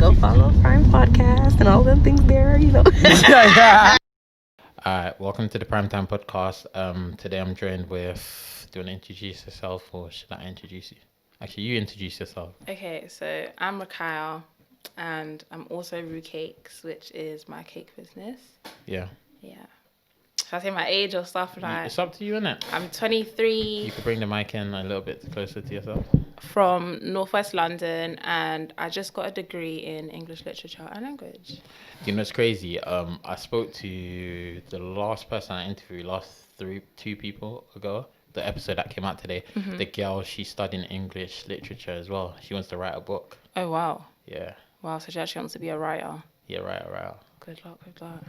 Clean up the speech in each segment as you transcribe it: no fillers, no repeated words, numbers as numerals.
Go follow Prime Podcast and all them things there, Alright, welcome to the Primetime Podcast. Today I'm joined with. Do you want to introduce yourself, or should I introduce you? Actually, you introduce yourself. Okay, so I'm Rukakes, and I'm also Rukakes, which is my cake business. Yeah. Yeah. Should I say my age or stuff like? It's up to you, innit? I'm 23. You could bring the mic in a little bit closer to yourself. From Northwest London, and I just got a degree in English literature and language. You know, it's crazy. I spoke to the last person I interviewed, two people ago. The episode that came out today. Mm-hmm. The girl, she's studying English literature as well. She wants to write a book. Oh wow. Yeah. Wow, so she actually wants to be a writer. Yeah, writer. Good luck with that.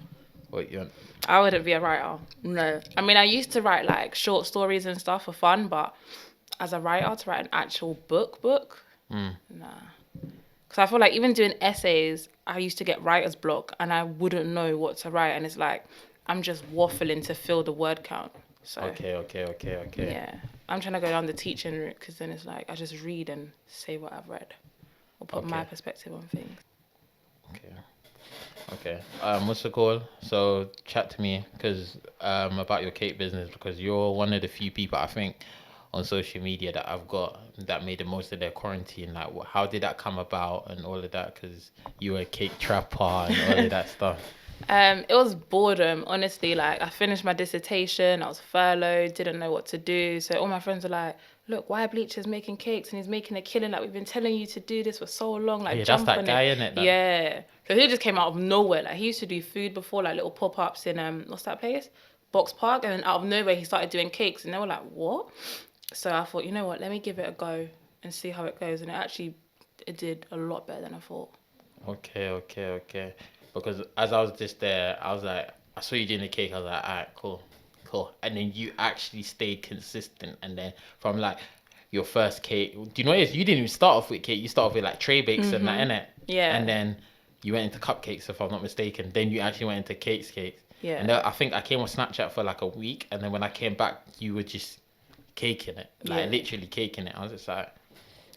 What you want? I wouldn't be a writer. No. I mean, I used to write like short stories and stuff for fun, but as a writer, to write an actual book, nah. Because I feel like even doing essays, I used to get writer's block and I wouldn't know what to write. And it's like, I'm just waffling to fill the word count. So Okay. yeah, I'm trying to go down the teaching route because then it's like, I just read and say what I've read or put my perspective on things. Okay. What's the call? So chat to me about your cake business, because you're one of the few people I think on social media that I've got that made the most of their quarantine. Like, how did that come about and all of that? Because you were a cake trapper and all of that stuff. It was boredom, honestly. Like, I finished my dissertation, I was furloughed, didn't know what to do. So all my friends were like, look, why Bleach is making cakes and he's making a killing. Like, we've been telling you to do this for so long. Like, that's that guy, isn't it? Yeah. So he just came out of nowhere. Like, he used to do food before, like little pop-ups in, what's that place? Box Park. And then out of nowhere, he started doing cakes. And they were like, what? So I thought, you know what, let me give it a go and see how it goes. And it did a lot better than I thought. Okay. Because as I was just there, I was like, I saw you doing the cake. I was like, all right, cool. And then you actually stayed consistent. And then from like your first cake, do you know what it is? You didn't even start off with cake. You started off with like tray bakes and that, innit? Yeah. And then you went into cupcakes, if I'm not mistaken. Then you actually went into cakes. Yeah. And then I think I came on Snapchat for like a week. And then when I came back, you were just caking it. Like literally caking it. I was just like,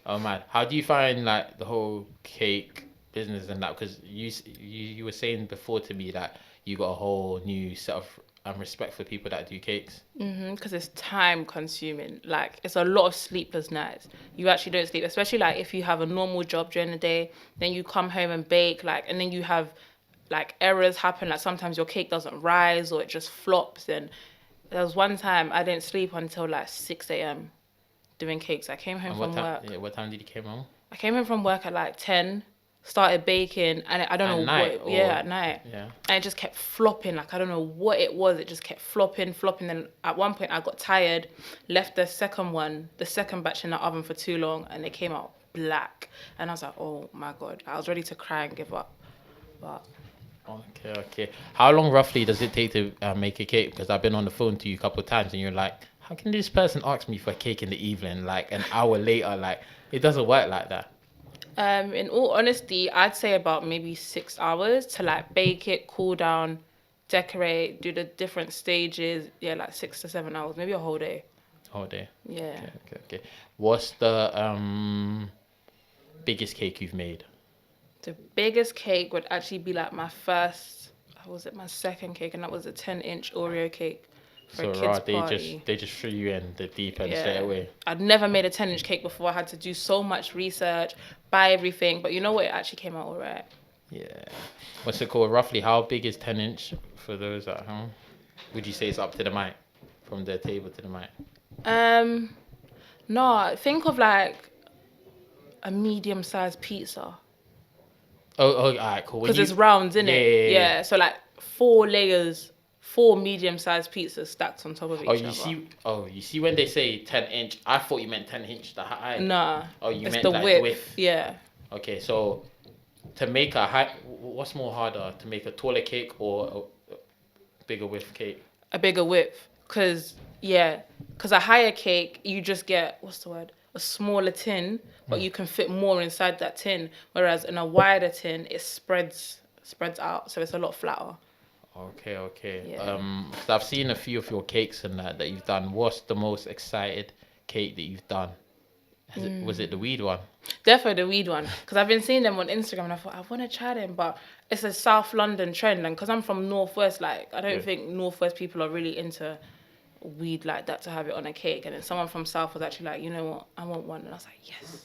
oh man. How do you find like the whole cake business and that? Because you were saying before to me that you got a whole new set of respect for people that do cakes. Because it's time consuming. Like, it's a lot of sleepless nights. You actually don't sleep, especially like if you have a normal job during the day, then you come home and bake, like, and then you have like errors happen. Like, sometimes your cake doesn't rise or it just flops. And there was one time I didn't sleep until like 6 a.m. doing cakes. I came home from work. Yeah, what time did you come home? I came home from work at like 10. Started baking, and I don't know what. Yeah, at night. Yeah. And it just kept flopping. Like, I don't know what it was. It just kept flopping. Then at one point I got tired, left the second batch in the oven for too long, and it came out black. And I was like, oh my God. I was ready to cry and give up. But Okay. How long roughly does it take to make a cake? Because I've been on the phone to you a couple of times, and you're like, how can this person ask me for a cake in the evening, like an hour later? Like, it doesn't work like that. In all honesty, I'd say about maybe 6 hours to like bake it, cool down, decorate, do the different stages. Yeah, like 6 to 7 hours, maybe a whole day. Whole day. Yeah. Okay. What's the biggest cake you've made? The biggest cake would actually be like my second cake, and that was a 10-inch Oreo cake for a kid's party. They just threw you in the deep end straight away. I'd never made a 10-inch cake before. I had to do so much research, buy everything, but you know what? It actually came out all right. Yeah. What's it called? Roughly, how big is 10-inch for those at home? Would you say it's up to the mic, from the table to the mic? No, think of like a medium-sized pizza. Oh, all right, cool. Because it's round, isn't it? Yeah. So like 4 layers, 4 medium-sized pizzas stacked on top of each other. You see when they say 10-inch, I thought you meant 10-inch the height. Nah. Oh, you it's meant the like width. Yeah. Okay, so to make a high, what's more harder, to make a taller cake or a bigger width cake? A bigger width, because a higher cake, you just get, a smaller tin, but you can fit more inside that tin, whereas in a wider tin, it spreads out, so it's a lot flatter. Okay. Yeah. So I've seen a few of your cakes and that you've done. What's the most excited cake that you've done Was it the weed one? Definitely the weed one. Because I've been seeing them on Instagram and I thought, I want to try them. But it's a South London trend. And because I'm from Northwest, like, I don't think Northwest people are really into weed like that to have it on a cake. And then someone from South was actually like, you know what, I want one. And I was like, yes.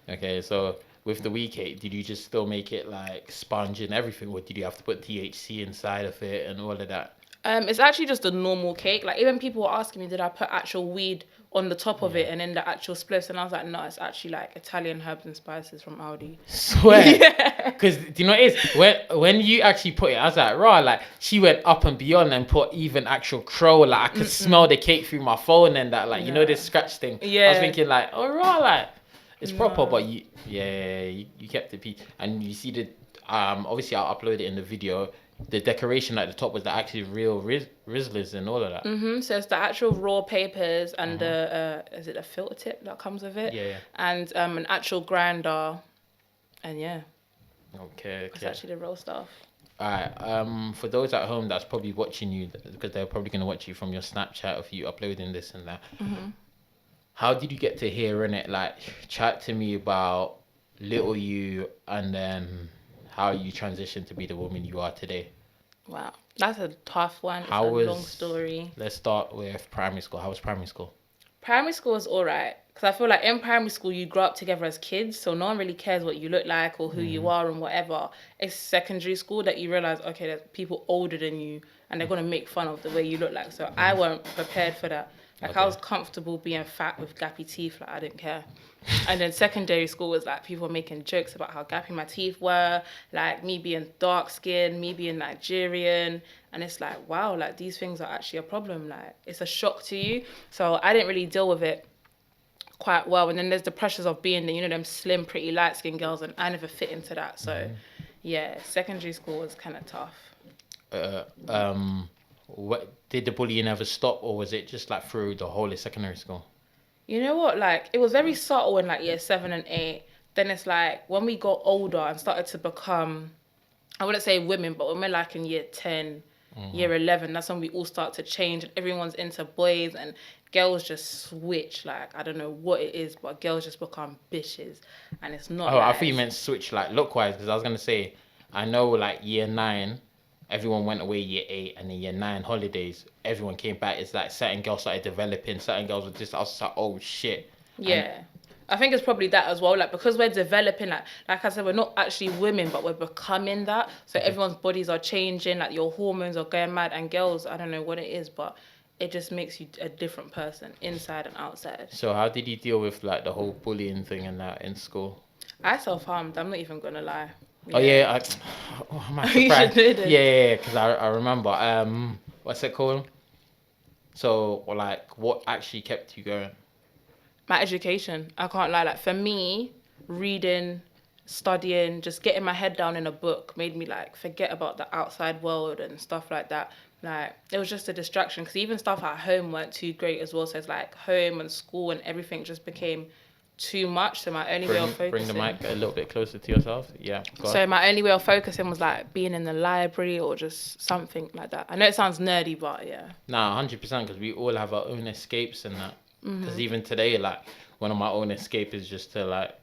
Okay, so with the weed cake, did you just still make it like sponge and everything, or did you have to put THC inside of it and all of that? It's actually just a normal cake. Like, even people were asking me, did I put actual weed on the top of it and then the actual spliffs? And I was like, no, it's actually like Italian herbs and spices from Aldi. Swear. Yeah. Because do you know what it is? When you actually put it, I was like, raw, like she went up and beyond and put even actual crow. Like I could smell the cake through my phone and that, like, you know, this scratch thing. Yeah. I was thinking like, oh, raw, like it's proper, but you kept it and you see the obviously I'll upload it in the video. The decoration at the top was the actually real Rizzlers and all of that. So it's the actual raw papers and the is it a filter tip that comes with it? Yeah. And an actual grinder, and yeah. Okay. It's actually the real stuff. Alright. For those at home that's probably watching you, because they're probably gonna watch you from your Snapchat of you uploading this and that. How did you get to hearing it? Like, chat to me about little you and then how you transitioned to be the woman you are today. Wow, that's a tough one. It's a long story. Let's start with primary school. How was primary school? Primary school was all right. Because I feel like in primary school, you grow up together as kids. So no one really cares what you look like or who you are and whatever. It's secondary school that you realize, okay, there's people older than you and they're going to make fun of the way you look like. So I weren't prepared for that. Like, I was comfortable being fat with gappy teeth. Like, I didn't care. And then secondary school was like people making jokes about how gappy my teeth were, like me being dark skinned, me being Nigerian. And it's like, wow, like these things are actually a problem. Like, it's a shock to you. So I didn't really deal with it quite well. And then there's the pressures of being, you know, them slim, pretty, light skinned girls. And I never fit into that. So yeah, secondary school was kind of tough. What did the bullying ever stop, or was it just like through the whole of secondary school? You know what? Like, it was very subtle in like year 7 and 8. Then it's like when we got older and started to become, I wouldn't say women, but when we're like in year 10, year 11, that's when we all start to change and everyone's into boys and girls just switch. Like, I don't know what it is, but girls just become bitches and it's not Oh, nice. I thought you meant switch like look-wise, because I was going to say, I know like year 9, everyone went away year 8, and in year 9 holidays, everyone came back. It's like certain girls started developing, certain girls were just, I was like, oh shit. Yeah. I think it's probably that as well. Like, because we're developing, like I said, we're not actually women, but we're becoming that. So everyone's bodies are changing, like your hormones are going mad. And girls, I don't know what it is, but it just makes you a different person, inside and outside. So how did you deal with like the whole bullying thing and that in school? I self-harmed, I'm not even going to lie. Oh yeah, I'm actually You should surprised. know this. Yeah, because I remember. What's it called? So like, what actually kept you going? My education, I can't lie. Like, for me, reading, studying, just getting my head down in a book made me like forget about the outside world and stuff like that. Like, it was just a distraction, because even stuff at home weren't too great as well. So it's like home and school and everything just became too much. So my only way of focusing... Bring the mic a little bit closer to yourself. Yeah, go on. So my only way of focusing was like being in the library or just something like that. I know it sounds nerdy, but yeah. Nah, 100%, because we all have our own escapes and that. Because even today, like, one of my own escape is just to like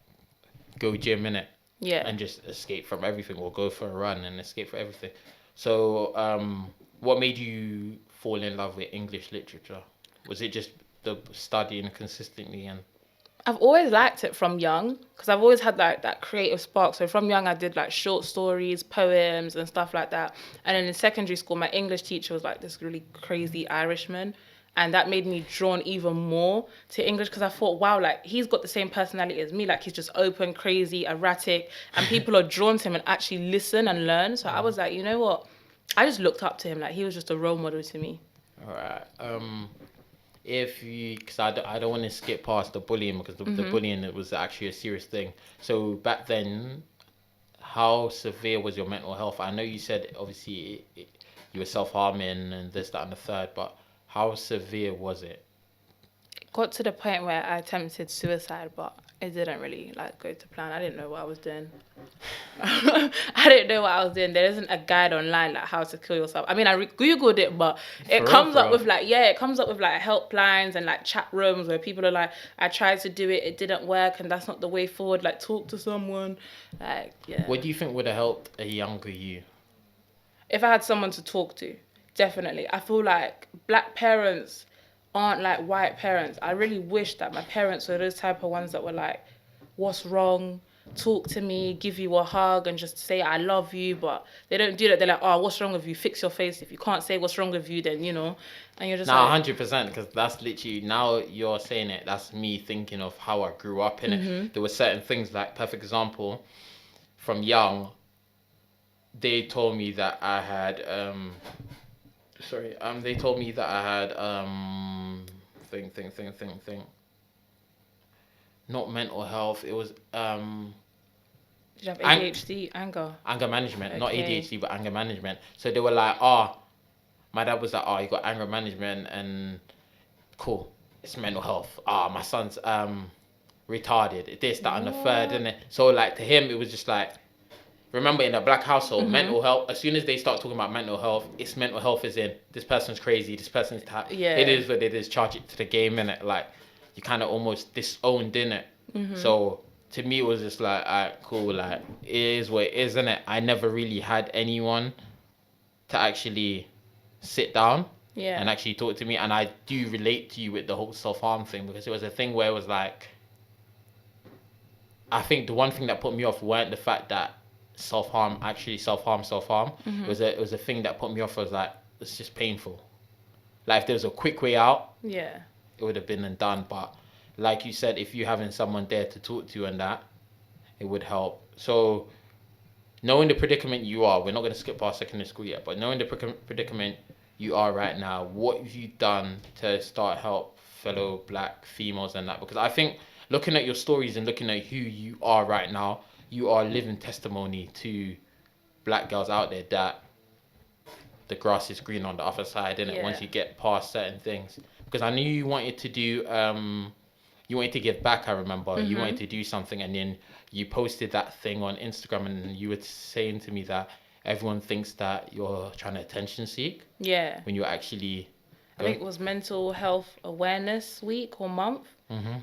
go gym in it. Yeah. And just escape from everything, or go for a run and escape from everything. So what made you fall in love with English literature? Was it just the studying consistently? And I've always liked it from young, because I've always had like that creative spark. So from young, I did like short stories, poems and stuff like that. And then in secondary school, my English teacher was like this really crazy Irishman. And that made me drawn even more to English, because I thought, wow, like, he's got the same personality as me. Like, he's just open, crazy, erratic, and people are drawn to him and actually listen and learn. So I was like, you know what? I just looked up to him. Like, he was just a role model to me. all right, because I don't want to skip past the bullying, because the bullying, it was actually a serious thing. So back then, how severe was your mental health? I know you said obviously you were self-harming and this, that, and the third, but how severe was it? It got to the point where I attempted suicide, but It didn't really like go to plan. I didn't know what I was doing. I didn't know what I was doing. There isn't a guide online like how to kill yourself. I mean, I googled it, but it comes up with like it comes up with like helplines and like chat rooms where people are like, I tried to do it, it didn't work, and that's not the way forward. Like, talk to someone. Like, yeah. What do you think would have helped a younger you? If I had someone to talk to, definitely. I feel like black parents aren't like white parents. I really wish that my parents were those type of ones that were like, what's wrong? Talk to me, give you a hug and just say I love you. But they don't do that. They're like, oh, what's wrong with you? Fix your face. If you can't say what's wrong with you, then, you know. And you're just like... 100%, because that's literally, now you're saying it, that's me thinking of how I grew up in it. There were certain things, like, perfect example, from young, they told me that I had... they told me that I had not mental health. It was Did you have ADHD, anger management, not Okay. ADHD, but anger management. So they were like, my dad was like, you got anger management, and cool, it's mental health. My son's retarded. This, that, and the third, and it. So like to him, it was just like. Remember, in a black household, mental health, as soon as they start talking about mental health, it's mental health is in, this person's crazy, this person's Yeah. It is what it is, charge it to the game, innit? Like, you kind of almost disowned, innit? So, to me, it was just like, alright, cool, like, it is what it is, innit? I never really had anyone to actually sit down and actually talk to me, and I do relate to you with the whole self-harm thing, because it was a thing where it was like, I think the one thing that put me off weren't the fact that self-harm. It was a thing that put me off. Was like, it's just painful. Like, if there was a quick way out, it would have been and done. But like you said, if you having someone there to talk to you and that, it would help. So knowing the predicament you are, we're not going to skip past secondary school yet, but knowing the predicament you are right now, what have you done to start help fellow black females and that? Because I think looking at your stories and looking at who you are right now, you are living testimony to black girls out there that the grass is green on the other side, innit? Once you get past certain things. Because I knew you wanted to do, you wanted to give back, I remember. You wanted to do something, and then you posted that thing on Instagram, and you were saying to me that everyone thinks that you're trying to attention seek. Yeah. When you're actually... I think it was Mental Health Awareness Week or month.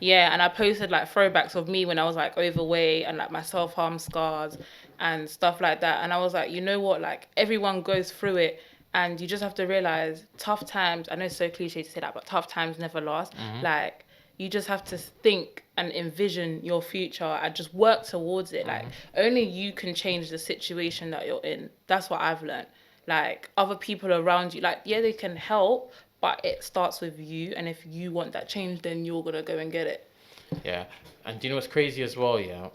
Yeah, and I posted like throwbacks of me when I was like overweight and like my self-harm scars and stuff like that. And I was like, you know what, like everyone goes through it, and you just have to realize tough times, I know it's so cliche to say that, but tough times never last. Like, you just have to think and envision your future and just work towards it. Like, only you can change the situation that you're in. That's what I've learned. Like, other people around you, like, yeah, they can help, but it starts with you, and if you want that change, then you're gonna go and get it. Yeah, and do you know what's crazy as well? Yeah,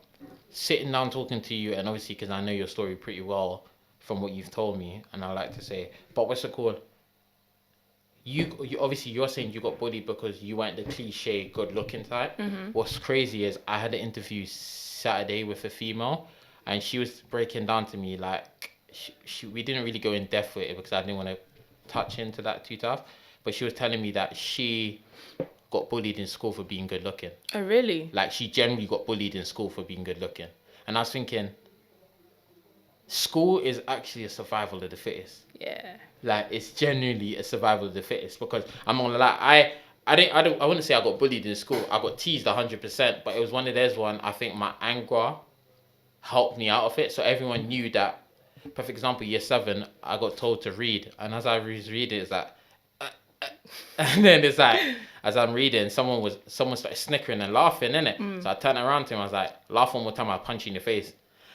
sitting down talking to you, and obviously because I know your story pretty well from what you've told me, and I like to say, but what's it called? You obviously you're saying you got bullied because you weren't the cliche good-looking type. What's crazy is I had an interview Saturday with a female, and she was breaking down to me like we didn't really go in depth with it because I didn't want to touch into that too tough. But she was telling me that she got bullied in school for being good looking. Oh, really? Like, she generally got bullied in school for being good looking. And I was thinking, school is actually a survival of the fittest. Yeah. Like, it's genuinely a survival of the fittest, because I'm not gonna lie, I wouldn't say I got bullied in school. I got teased 100%, but it was one of those one. I think my anger helped me out of it. So everyone knew that. Perfect example, year 7, I got told to read, and as I was reading, it's like. And then it's like, as I'm reading, someone started snickering and laughing, innit? So I turned around to him, I was like, laugh one more time, I'll punch you in the face.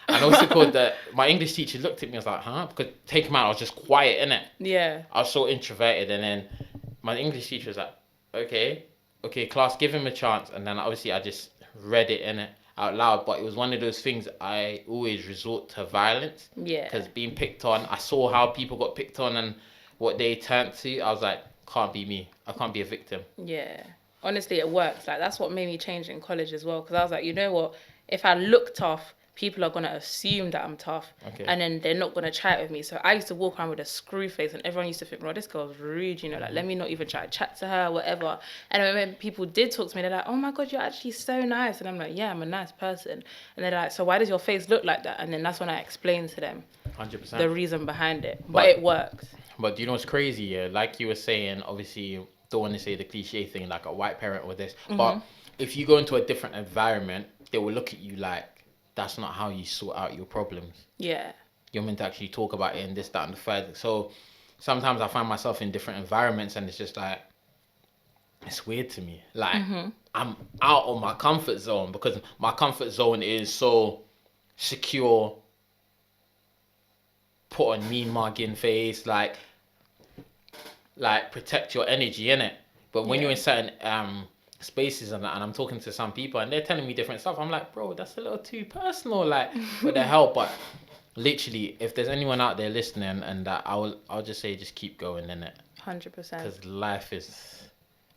And also called that, my English teacher looked at me, I was like, huh? Because take him out, I was just quiet, innit? Yeah. I was so introverted, and then my English teacher was like, okay, class, give him a chance. And then obviously I just read it, innit, out loud. But it was one of those things I always resort to violence. Yeah. Because being picked on, I saw how people got picked on and what they turned to. I was like, can't be me. I can't be a victim. Yeah. Honestly, it works. Like, that's what made me change in college as well. Because I was like, you know what? If I look tough, people are going to assume that I'm tough. Okay. And then they're not going to chat with me. So I used to walk around with a screw face and everyone used to think, bro, this girl's rude, like, let me not even try to chat to her, whatever. And then when people did talk to me, they're like, oh my God, you're actually so nice. And I'm like, yeah, I'm a nice person. And they're like, so why does your face look like that? And then that's when I explained to them 100%. the reason behind it. But it works. But do you know what's crazy? Yeah, like you were saying, obviously, you don't want to say the cliche thing like a white parent or this. But if you go into a different environment, they will look at you like that's not how you sort out your problems. Yeah. You're meant to actually talk about it and this, that, and the third. So sometimes I find myself in different environments and it's just like, it's weird to me. Like, I'm out of my comfort zone because my comfort zone is so secure, put a mean mugging face, like protect your energy, innit? But when you're in certain spaces and I'm talking to some people and they're telling me different stuff, I'm like, bro, that's a little too personal. Like, what the hell? But literally, if there's anyone out there listening, and that I'll just say, just keep going, innit? 100%. Because life is,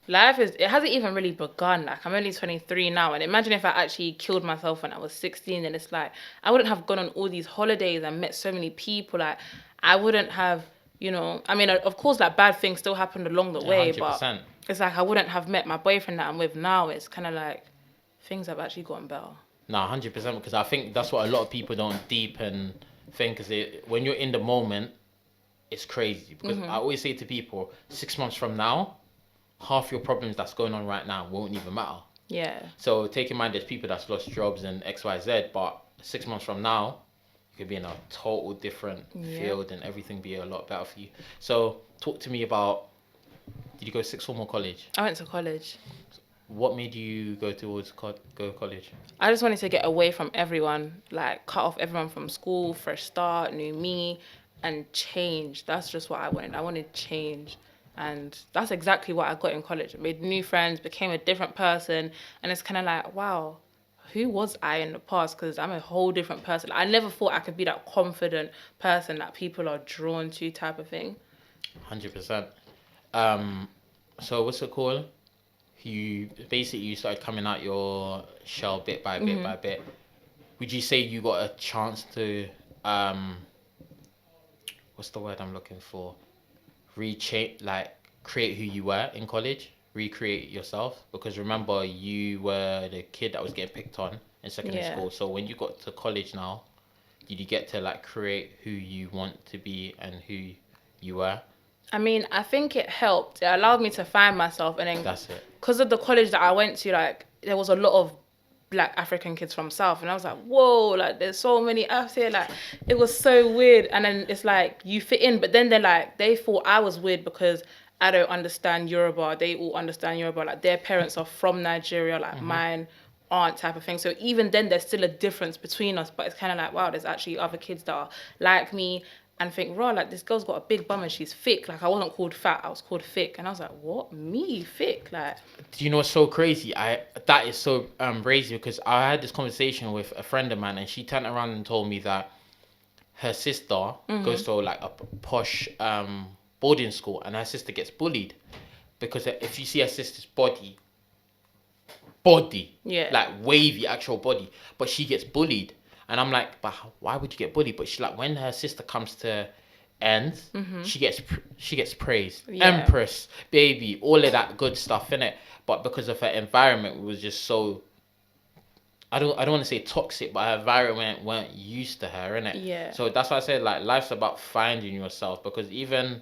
it hasn't even really begun. Like, I'm only 23 now, and imagine if I actually killed myself when I was 16, and it's like, I wouldn't have gone on all these holidays and met so many people. Like, I wouldn't have, I mean, of course, like, bad things still happened along the way, 100%. but it's like, I wouldn't have met my boyfriend that I'm with now. It's kind of like, things have actually gotten better. No, 100%, because I think that's what a lot of people don't deep and think, because when you're in the moment, it's crazy. Because I always say to people, 6 months from now, half your problems that's going on right now won't even matter. Yeah. So take in mind, there's people that's lost jobs and X, Y, Z, but 6 months from now, you could be in a total different field and everything be a lot better for you. So talk to me about, did you go sixth form or college? I went to college. What made you go towards go college? I just wanted to get away from everyone, like cut off everyone from school, fresh start, new me, and change. That's just what I wanted. I wanted change. And that's exactly what I got in college. I made new friends, became a different person. And it's kind of like, wow, who was I in the past? Because I'm a whole different person. I never thought I could be that confident person that people are drawn to type of thing. 100%. So what's it called? You started coming out your shell bit by bit by bit. Would you say you got a chance to what's the word I'm looking for? Create who you were in college, recreate yourself? Because remember, you were the kid that was getting picked on in secondary school. So when you got to college now, did you get to create who you want to be and who you were? I mean, I think it helped. It allowed me to find myself, and then that's it. Because of the college that I went to, there was a lot of Black African kids from South, and I was like, whoa, there's so many us here. It was so weird. And then it's like you fit in, but then they thought I was weird because I don't understand Yoruba. They all understand Yoruba. Their parents are from Nigeria, mine aren't, type of thing. So even then, there's still a difference between us. But it's kind of like, wow, there's actually other kids that are like me. And think, raw, this girl's got a big bum and she's thick. I wasn't called fat, I was called thick. And I was like, what? Me? Thick? Do you know what's so crazy? That is so crazy, because I had this conversation with a friend of mine and she turned around and told me that her sister goes to a posh boarding school, and her sister gets bullied because if you see her sister's body, wavy actual body, but she gets bullied. And I'm like, but why would you get bullied? But she's like, when her sister comes to end, she gets praised. Yeah. Empress, baby, all of that good stuff, innit? But because of her environment, it was just so, I don't want to say toxic, but her environment weren't used to her, innit? Yeah. So that's why I said, life's about finding yourself, because even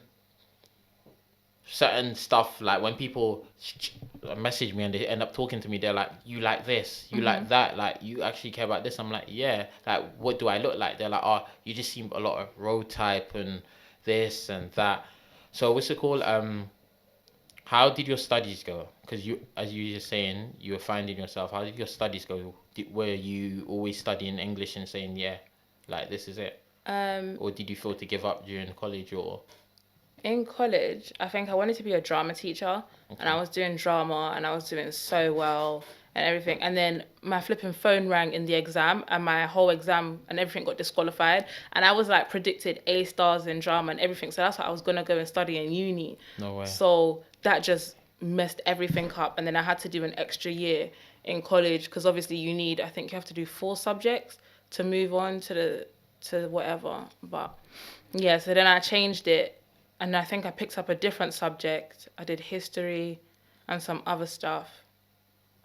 certain stuff, when people message me and they end up talking to me, they're like, you like this, you like that, you actually care about this. I'm like, yeah. What do I look like? They're like, oh, you just seem a lot of road type and this and that. So what's it called? How did your studies go? Because you, as you were saying, you were finding yourself. How did your studies go? Were you always studying English and saying, yeah, this is it? Or did you feel to give up during college? Or in college, I think I wanted to be a drama teacher, and I was doing drama, and I was doing so well and everything. And then my flipping phone rang in the exam, and my whole exam and everything got disqualified. And I was predicted A stars in drama and everything. So that's what I was gonna go and study in uni. No way. So that just messed everything up. And then I had to do an extra year in college, because obviously I think you have to do 4 subjects to move on to whatever. But yeah, so then I changed it, and I think I picked up a different subject. I did history and some other stuff.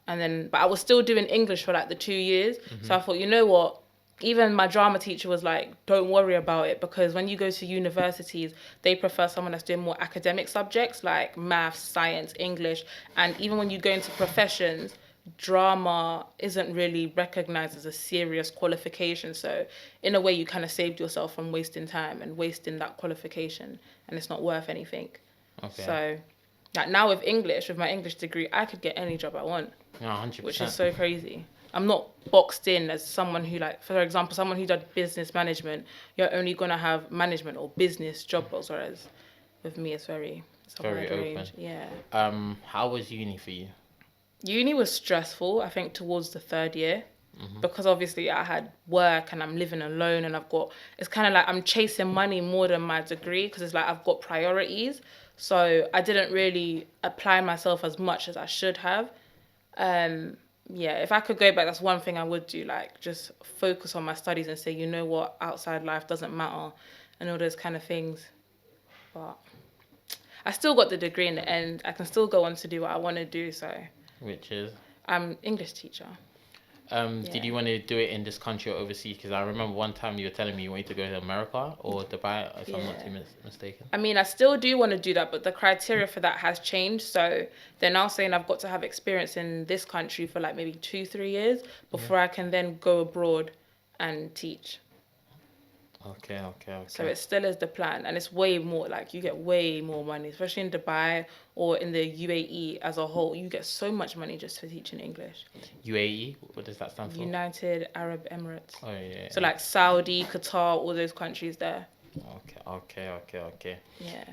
And then, but I was still doing English for like the 2 years. So I thought, you know what? Even my drama teacher was like, don't worry about it, because when you go to universities, they prefer someone that's doing more academic subjects like maths, science, English. And even when you go into professions, drama isn't really recognized as a serious qualification. So in a way, you kind of saved yourself from wasting time and wasting that qualification, and it's not worth anything. Okay. So like now with English, with my English degree, I could get any job I want. Yeah, 100%. Which is so crazy. I'm not boxed in as someone who, like, for example, someone who did business management. You're only going to have management or business job roles, whereas with me, it's a very wide open. range. Yeah. How was uni for you? Uni was stressful, I think, towards the third year. Because obviously I had work and I'm living alone, and it's kind of like I'm chasing money more than my degree, because it's like I've got priorities. So I didn't really apply myself as much as I should have. Yeah, if I could go back, that's one thing I would do, like just focus on my studies and say, you know what, outside life doesn't matter and all those kind of things. But I still got the degree in the end. I can still go on to do what I want to do. So Which is? I'm English teacher. Did you want to do it in this country or overseas? Because I remember one time you were telling me you wanted to go to America or Dubai, if I'm not too mistaken. I mean, I still do want to do that, but the criteria for that has changed. So they're now saying I've got to have experience in this country for like maybe 2-3 years before I can then go abroad and teach. Okay. So it still is the plan, and it's way more, like you get way more money, especially in Dubai or in the UAE as a whole. You get so much money just for teaching English. UAE, what does that stand for? United Arab Emirates. Oh, yeah. So like Saudi, Qatar, all those countries there. Okay. Yeah.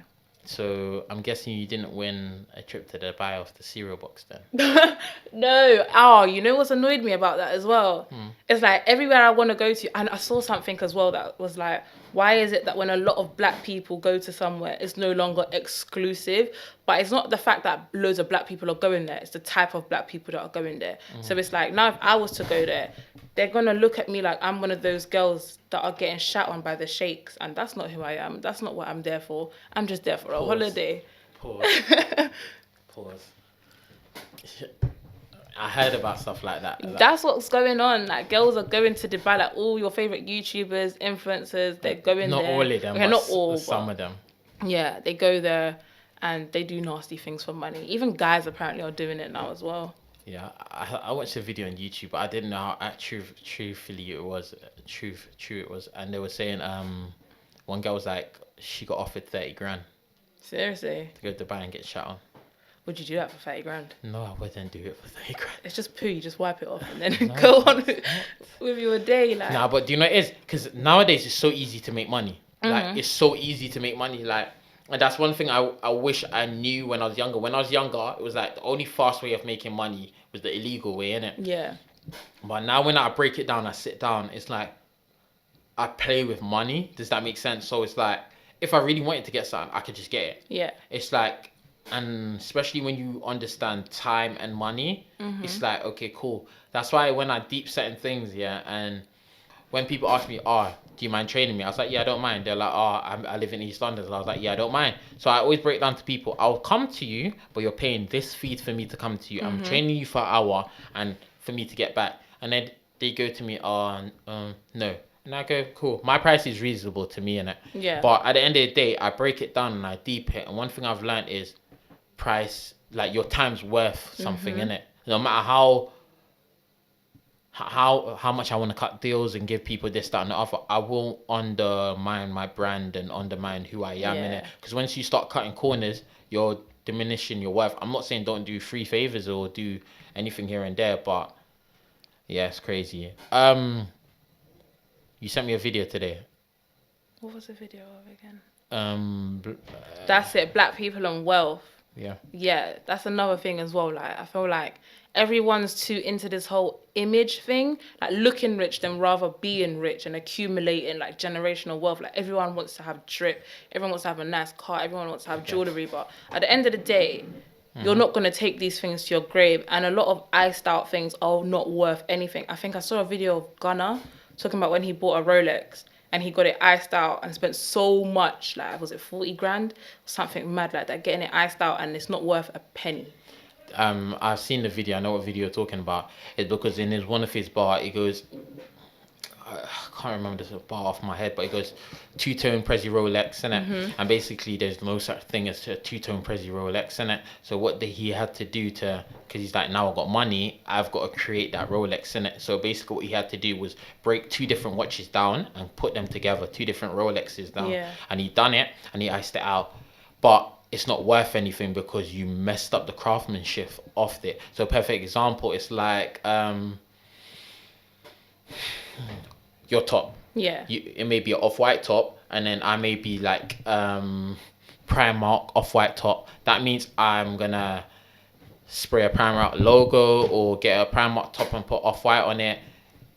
So I'm guessing you didn't win a trip to Dubai off the cereal box then? No. Oh, you know what's annoyed me about that as well? It's like everywhere I want to go to, and I saw something as well that was like, why is it that when a lot of black people go to somewhere, it's no longer exclusive? But it's not the fact that loads of black people are going there. It's the type of black people that are going there. So it's like, now if I was to go there, they're going to look at me like I'm one of those girls that are getting shat on by the sheikhs. And that's not who I am. That's not what I'm there for. I'm just there for a holiday. Pause. I heard about stuff like that. That's what's going on. Like, girls are going to Dubai, like all your favourite YouTubers, influencers, they're going not there. Not all of them, okay, not all, some of them. Yeah, they go there and they do nasty things for money. Even guys apparently are doing it now as well. Yeah, I watched a video on YouTube, but I didn't know how truthfully it was. True it was. And they were saying one girl was like, she got offered 30 grand. Seriously? To go to Dubai and get shot on. Would you do that for 30 grand? No, I wouldn't do it for 30 grand. It's just poo. You just wipe it off and then go on with your day. Like. Nah, but do you know what it is? Because nowadays it's so easy to make money. Like, it's so easy to make money. Like, and that's one thing I wish I knew when I was younger. When I was younger, it was like the only fast way of making money was the illegal way, innit? Yeah. But now when I break it down, I sit down, it's like I play with money. Does that make sense? So it's like, if I really wanted to get something, I could just get it. Yeah. It's like, and especially when you understand time and money, it's like, okay, cool. That's why when I deep certain things, and when people ask me, do you mind training me? I was like, yeah, I don't mind. They're like, I live in East London. So I was like, yeah, I don't mind. So I always break down to people, I'll come to you, but you're paying this fee for me to come to you. I'm training you for an hour and for me to get back. And then they go to me, no. And I go, cool. My price is reasonable to me, innit? Yeah. But at the end of the day, I break it down and I deep it. And one thing I've learned is price, like your time's worth something, innit? No matter how much I want to cut deals and give people this, that, and the other, I won't undermine my brand and undermine who I am in it. Because once you start cutting corners, you're diminishing your worth. I'm not saying don't do free favors or do anything here and there, but yeah, it's crazy. You sent me a video today. What was the video of again? That's it. Black people and wealth. Yeah. Yeah, that's another thing as well. Like, I feel like everyone's too into this whole image thing, like looking rich than rather being rich and accumulating like generational wealth. Like, everyone wants to have drip, everyone wants to have a nice car, everyone wants to have jewelry, but at the end of the day, you're not going to take these things to your grave, and a lot of iced out things are not worth anything. I think I saw a video of Gunna talking about when he bought a Rolex and he got it iced out and spent so much, like, was it 40 grand? Something mad like that, getting it iced out and it's not worth a penny. I've seen the video. I know what video you're talking about. It's because in one of his bar, it goes, I can't remember this bar off my head, but it goes two-tone Prezi Rolex, innit? And basically there's no such thing as a two-tone Prezi Rolex, innit? So what he had to do because he's like, now I've got money, I've got to create that Rolex, innit? So basically what he had to do was break 2 different watches down and put them together, 2 different Rolexes down. Yeah. And he done it and he iced it out. But it's not worth anything because you messed up the craftsmanship of it. So perfect example, it's like your top. Yeah. It may be an off-white top, and then I may be like Primark off-white top. That means I'm gonna spray a Primark logo or get a Primark top and put off-white on it.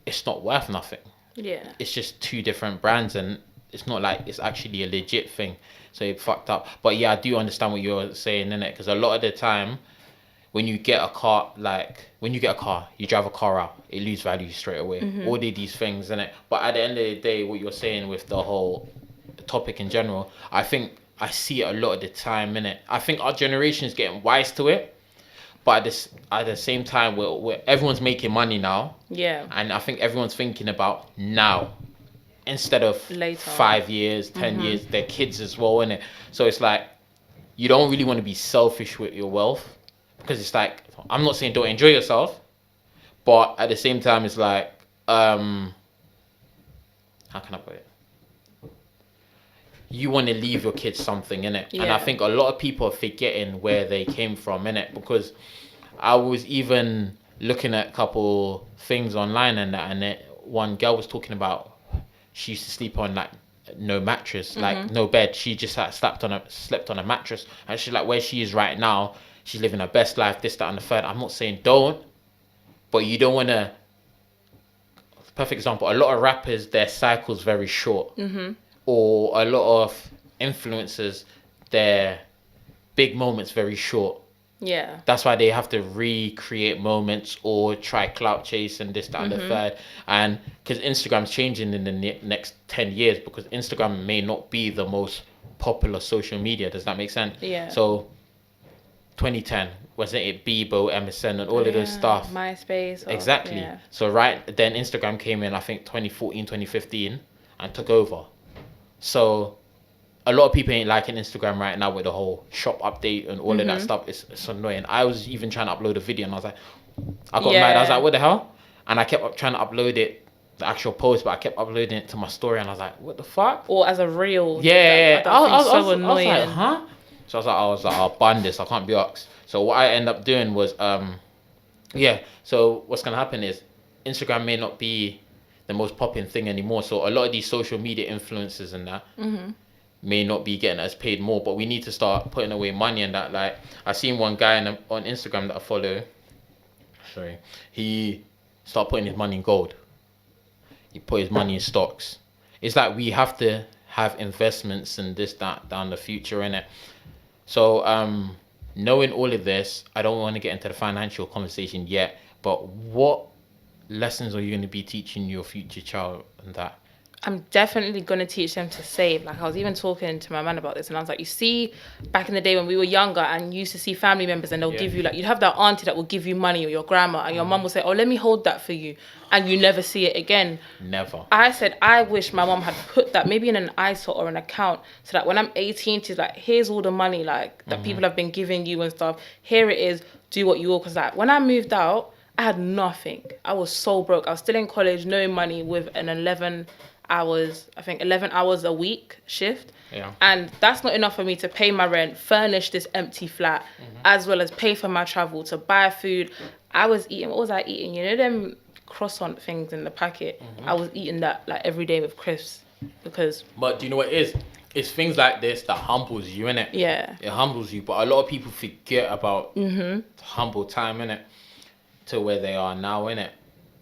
It's not worth nothing. Yeah. It's just 2 different brands, and it's not like it's actually a legit thing. So it fucked up. But yeah, I do understand what you're saying, innit? Because a lot of the time, when you get a car, you drive a car out, it loses value straight away. All of these things, innit? But at the end of the day, what you're saying with the whole topic in general, I think I see it a lot of the time, innit? I think our generation is getting wise to it. But at the same time, we're everyone's making money now. Yeah. And I think everyone's thinking about now instead of Later. 5 years, 10 years, their kids as well, innit? So it's like, you don't really want to be selfish with your wealth. Because it's like, I'm not saying don't enjoy yourself, but at the same time, it's like, how can I put it? You want to leave your kids something, innit? Yeah. And I think a lot of people are forgetting where they came from, innit? Because I was even looking at a couple things online and that, and one girl was talking about she used to sleep on like no mattress, like no bed. She just like slept on a mattress, and she's like, where she is right now, she's living her best life, this, that, and the third. I'm not saying don't, but you don't want to. Perfect example, a lot of rappers, their cycle's very short. Or a lot of influencers, their big moments very short. Yeah. That's why they have to recreate moments or try clout chase and this, that, and the third. And because Instagram's changing in the next 10 years, because Instagram may not be the most popular social media. Does that make sense? Yeah. So 2010, wasn't it Bebo, MSN, and all of those stuff? MySpace. Exactly. Yeah. So then Instagram came in, I think 2014, 2015, and took over. So a lot of people ain't liking Instagram right now with the whole shop update and all of that stuff. It's annoying. I was even trying to upload a video and I was like, I got mad. I was like, what the hell? And I kept trying to upload it, the actual post, but I kept uploading it to my story and I was like, what the fuck? Or as a reel. Yeah. I was so annoying. I was like, huh? So I was like, I'll ban this. I can't be asked. So what I end up doing was, so what's going to happen is Instagram may not be the most popping thing anymore. So a lot of these social media influencers and that may not be getting us paid more, but we need to start putting away money and that. Like, I seen one guy on Instagram that I follow. He started putting his money in gold. He put his money in stocks. It's like we have to have investments and this, that, down the future, innit? So, knowing all of this, I don't want to get into the financial conversation yet, but what lessons are you going to be teaching your future child and that? I'm definitely going to teach them to save. Like, I was even talking to my man about this, and I was like, you see, back in the day when we were younger and you used to see family members and they'll give you, like, you'd have that auntie that will give you money, or your grandma, and your mum will say, oh, let me hold that for you. And you never see it again. Never. I said, I wish my mum had put that maybe in an ISA or an account, so that when I'm 18, she's like, here's all the money, like, that people have been giving you and stuff. Here it is, do what you will. Because, like, when I moved out, I had nothing. I was so broke. I was still in college, no money, with an 11 hours a week shift. Yeah. And that's not enough for me to pay my rent, furnish this empty flat, as well as pay for my travel, to buy food. I was eating, what was I eating? You know them croissant things in the packet? I was eating that like every day with crisps because... But do you know what it is? It's things like this that humbles you, innit? Yeah. It humbles you, but a lot of people forget about humble time, innit? To where they are now, innit?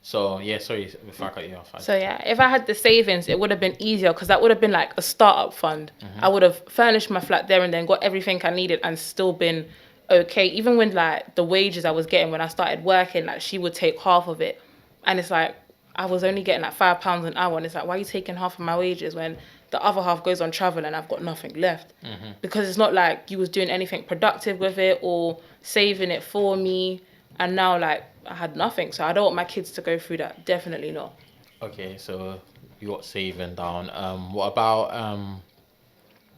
So, yeah, sorry if I cut you off. So, yeah, if I had the savings, it would have been easier because that would have been like a startup fund. I would have furnished my flat there and then got everything I needed and still been okay. Even when, like, the wages I was getting when I started working, like, she would take half of it. And it's like, I was only getting like £5 an hour, and it's like, why are you taking half of my wages when the other half goes on travel and I've got nothing left? Because it's not like you was doing anything productive with it or saving it for me, and now like I had nothing. So I don't want my kids to go through that. Definitely not. Okay, so you got saving down. What about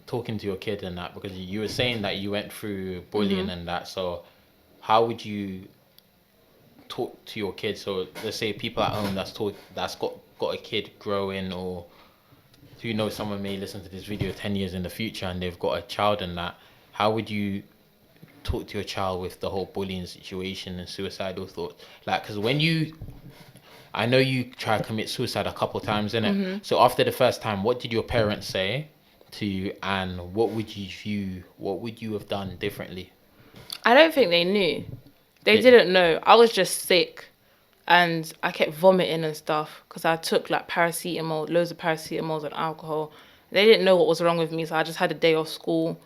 talking to your kid and that? Because you were saying that you went through bullying and that. So how would you talk to your kids? So let's say people at home that's got a kid growing, or who knows, someone may listen to this video 10 years in the future and they've got a child and that. How would you talk to your child with the whole bullying situation and suicidal thoughts? Like, because I know you tried to commit suicide a couple times, innit? So after the first time, what did your parents say to you, and what would you have done differently? I don't think they knew. They didn't know. I was just sick, and I kept vomiting and stuff because I took like paracetamol, loads of paracetamols and alcohol. They didn't know what was wrong with me, so I just had a day off school.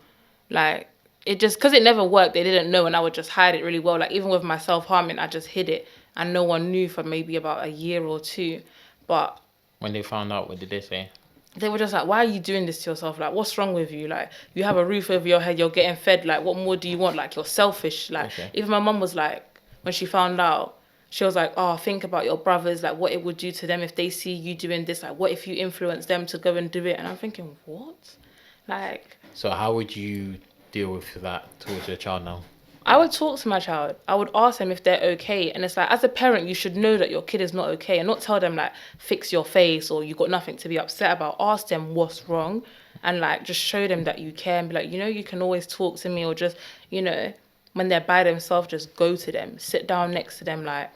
Like, it just, because it never worked, they didn't know, and I would just hide it really well. Like, even with my self-harming, I just hid it, and no one knew for maybe about a year or two. But When they found out, what did they say? they were just like, why are you doing this to yourself? Like, what's wrong with you? Like, you have a roof over your head, you're getting fed. Like, what more do you want? Like, you're selfish. Like, even my mum was like, when she found out, she was like, oh, think about your brothers, like what it would do to them if they see you doing this. Like, what if you influence them to go and do it? And I'm thinking, what? Like, So how would you deal with that towards your child now? I would talk to my child. I would ask them if they're okay. And it's like, as a parent, you should know that your kid is not okay, and not tell them like, fix your face or you got nothing to be upset about. Ask them what's wrong, and like, just show them that you care and be like, you know, you can always talk to me, or just, you know, when they're by themselves, just go to them, sit down next to them, like,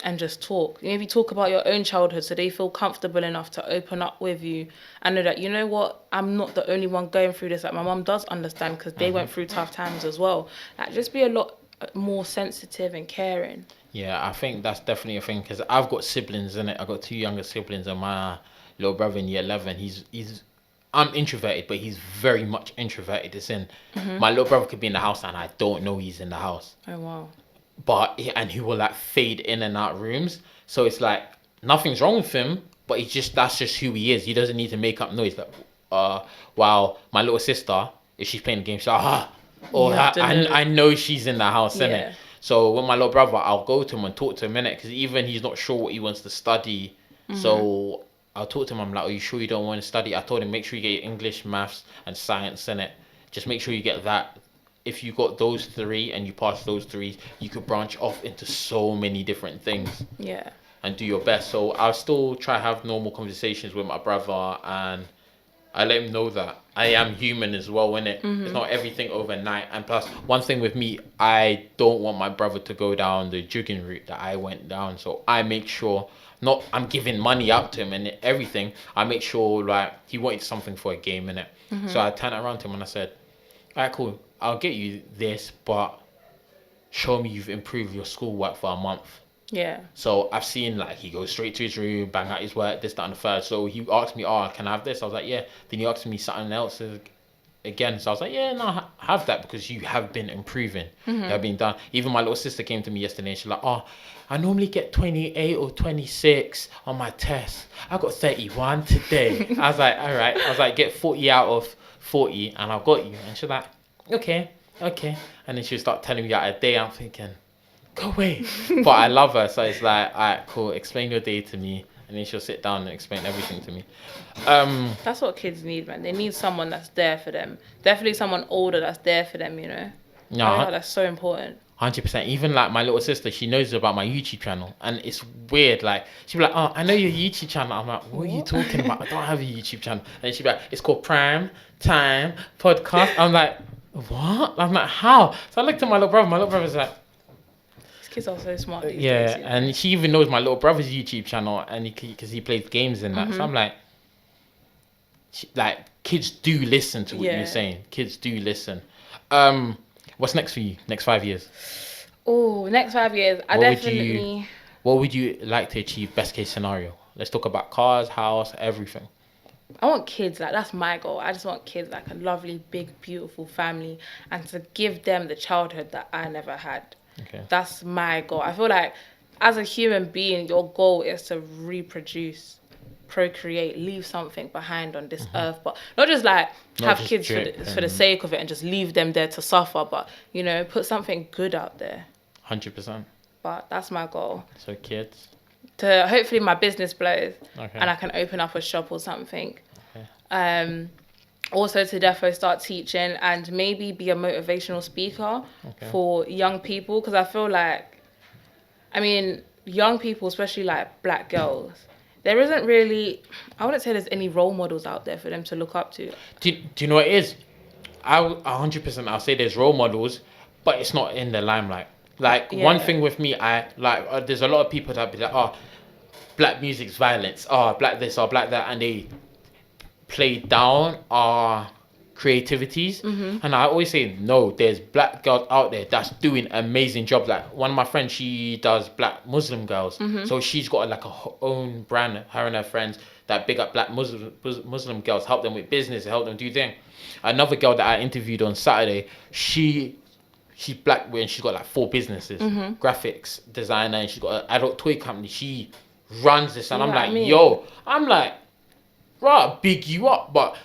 and just talk. Maybe talk about your own childhood so they feel comfortable enough to open up with you and know that, you know what, I'm not the only one going through this. Like, my mum does understand because they went through tough times as well. Like, just be a lot more sensitive and caring. Yeah, I think that's definitely a thing, because I've got siblings in it. I've got 2 younger siblings, and my little brother in year 11, I'm introverted, but he's very much introverted. It's in my little brother could be in the house and I don't know he's in the house. Oh, wow. But he will like fade in and out rooms. So it's like nothing's wrong with him, but that's just who he is. He doesn't need to make up noise. Like, while my little sister, if she's playing the game, she's like, I know she's in the house, innit? So with my little brother, I'll go to him and talk to him, innit? Because even he's not sure what he wants to study. So I'll talk to him. I'm like, are you sure you don't want to study? I told him, make sure you get your English, maths, and science, innit? Just make sure you get that. If you got those 3 and you pass those 3, you could branch off into so many different things. Yeah. And do your best. So I'll still try to have normal conversations with my brother, and I let him know that I am human as well, innit? It's not everything overnight. And plus, one thing with me, I don't want my brother to go down the jugging route that I went down. So I make sure, not I'm giving money out to him and everything. I make sure like he wanted something for a game, innit? So I turned around to him and I said, all right, cool, I'll get you this, but show me you've improved your schoolwork for a month. Yeah. So I've seen like he goes straight to his room, bang out his work, this, that, and the third. So he asked me, oh, can I have this? I was like, yeah. Then he asked me something else again. So I was like, yeah, no, have that, because you have been improving. You have been done. Even my little sister came to me yesterday and she's like, oh, I normally get 28 or 26 on my test. I got 31 today. I was like, all right. I was like, get 40 out of 40 and I've got you. And she's like, okay. And then she'll start telling me out a day. I'm thinking, go away. But I love her. So it's like, all right, cool. Explain your day to me. And then she'll sit down and explain everything to me. That's what kids need, man. They need someone that's there for them. Definitely someone older that's there for them, you know? No, I think that's so important. 100%. Even like my little sister, she knows about my YouTube channel, and it's weird. Like she'll be like, "Oh, I know your YouTube channel." I'm like, "What are you talking about? I don't have a YouTube channel." And she'll be like, "It's called Prime Time Podcast." I'm like, "What?" I'm like, "How?" So I looked at my little brother. My little brother's like, These kids are so smart. These "Yeah," days, you know? and she even knows my little brother's YouTube channel, and because he plays games in that. So I'm like, kids do listen to what you're saying. Kids do listen. What's next for you? Next 5 years? Oh, next 5 years, What would you like to achieve? Best case scenario. Let's talk about cars, house, everything. I want kids. Like, that's my goal. I just want kids, like a lovely, big, beautiful family, and to give them the childhood that I never had. Okay. That's my goal. I feel like as a human being, your goal is to reproduce, procreate, leave something behind on this earth, but not just like Not have just kids drip for the sake of it and just leave them there to suffer, but you know, put something good out there. 100%. But that's my goal. So kids. To hopefully my business blows Okay. and I can open up a shop or something. Okay. Also to defo start teaching and maybe be a motivational speaker for young people, because I feel like, I mean, young people, especially like black girls, there isn't really, I wouldn't say there's any role models out there for them to look up to. Do you know what it is? 100% I'll say there's role models, but it's not in the limelight. Like one thing with me, I like there's a lot of people that be like, oh, black music's violence, oh, black this or black that, and they play down our creativities. And I always say no, there's black girls out there that's doing amazing jobs. Like one of my friends, she does black Muslim girls, so she's got like own brand, her and her friends that big up black Muslim girls, help them with business, help them do things. Another girl that I interviewed on Saturday, she's black and she's got like 4 businesses, graphics designer, and she's got an adult toy company. She runs this, and I'm like, I'm like, right, big you up, but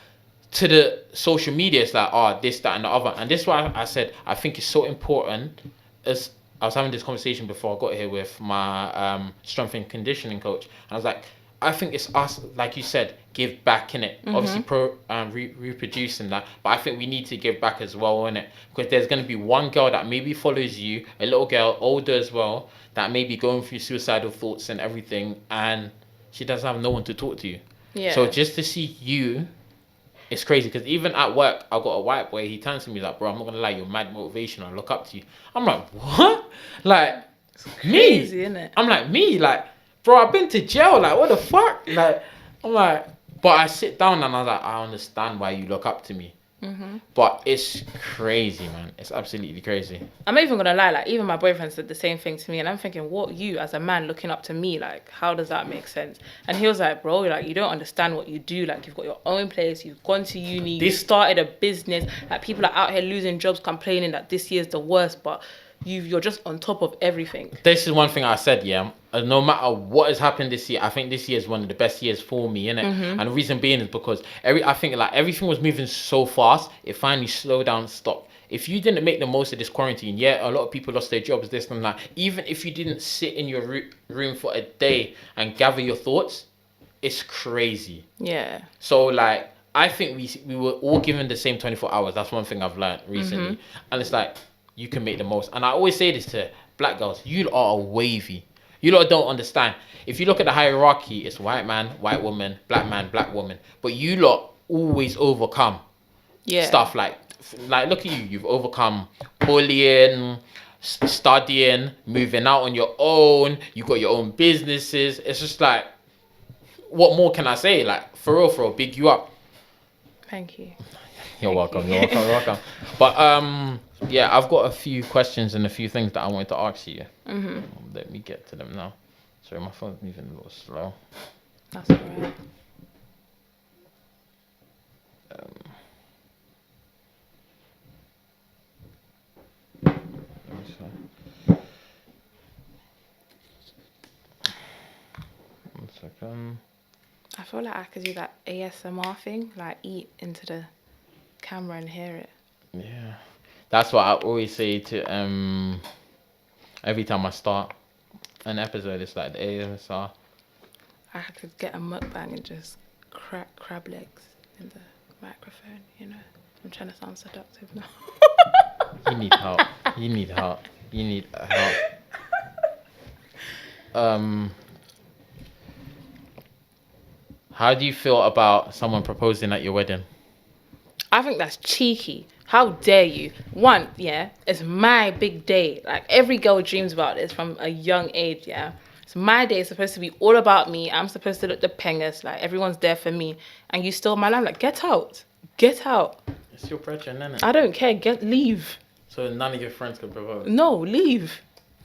to the social media, it's like, oh, this, that, and the other. And this is why I said I think it's so important. As I was having this conversation before I got here with my strength and conditioning coach, and I was like, I think it's us, like you said, give back in it. Obviously, reproducing that, but I think we need to give back as well in it, because there's going to be one girl that maybe follows you, a little girl, older as well, that may be going through suicidal thoughts and everything, and she doesn't have no one to talk to you. Yeah. So just to see you, it's crazy, because even at work, I got a white boy, he turns to me like, bro, I'm not going to lie, you're mad motivational, I look up to you. I'm like, what? Like, Crazy, me? innit? I'm like, me? Like, bro, I've been to jail, like, what the fuck? Like, I'm like, but I sit down and I was like, I understand why you look up to me. But it's crazy, man. It's absolutely crazy. I'm not even gonna lie, like even my boyfriend said the same thing to me, and I'm thinking, what, you as a man looking up to me, like how does that make sense? And he was like, bro, like you don't understand what you do, like you've got your own place, you've gone to uni, you started a business, like people are out here losing jobs complaining that this year's the worst, but you're just on top of everything. This is one thing I said, yeah. No matter what has happened this year, I think this year is one of the best years for me, innit? And the reason being is because I think like everything was moving so fast, it finally slowed down, stopped. If you didn't make the most of this quarantine, yeah, a lot of people lost their jobs, this and that. Even if you didn't sit in your room for a day and gather your thoughts, it's crazy. Yeah. So like, I think we were all given the same 24 hours. That's one thing I've learned recently. And it's like, you can make the most. And I always say this to black girls, you are wavy. You lot don't understand. If you look at the hierarchy, it's white man, white woman, black woman. But you lot always overcome stuff like look at you. You've overcome bullying, studying, moving out on your own. You got your own businesses. It's just like, what more can I say? Like, for real, big you up. Thank you. You're welcome. But yeah, I've got a few questions and a few things that I wanted to ask you. Let me get to them now. Sorry, my phone's moving a little slow. That's alright. One second. I feel like I could do that ASMR thing, like eat into the camera and hear it. Yeah, that's what I always say to every time I start an episode. It's like the ASMR. I could get a mukbang and just crack crab legs in the microphone, you know. I'm trying to sound seductive now. You need help. You need help. You need help. How do you feel about someone proposing at your wedding? I think that's cheeky. How dare you? One, yeah, it's my big day. Like every girl dreams about this from a young age, yeah. It's my day. It's supposed to be all about me. I'm supposed to look the pengest. Like everyone's there for me. And you steal my lamb. Like get out. Get out. It's your pressure, isn't it? I don't care. Leave. So none of your friends can propose? No, leave.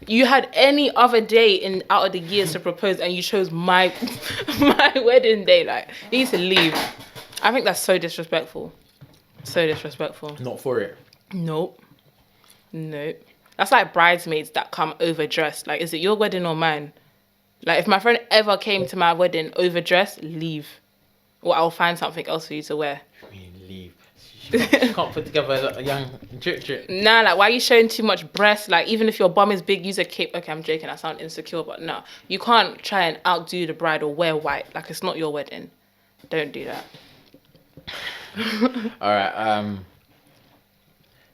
You had any other day out of the years to propose and you chose my wedding day. Like, you need to leave. I think that's so disrespectful. So disrespectful. Not for it. Nope. That's like bridesmaids that come overdressed. Like, is it your wedding or mine? Like, if my friend ever came to my wedding overdressed, leave. Or I'll find something else for you to wear. I mean, leave. She can't put together a young drip. Nah, like, why are you showing too much breast? Like, even if your bum is big, use a cape. Okay, I'm joking. I sound insecure, but no. You can't try and outdo the bride or wear white. Like, it's not your wedding. Don't do that. All right.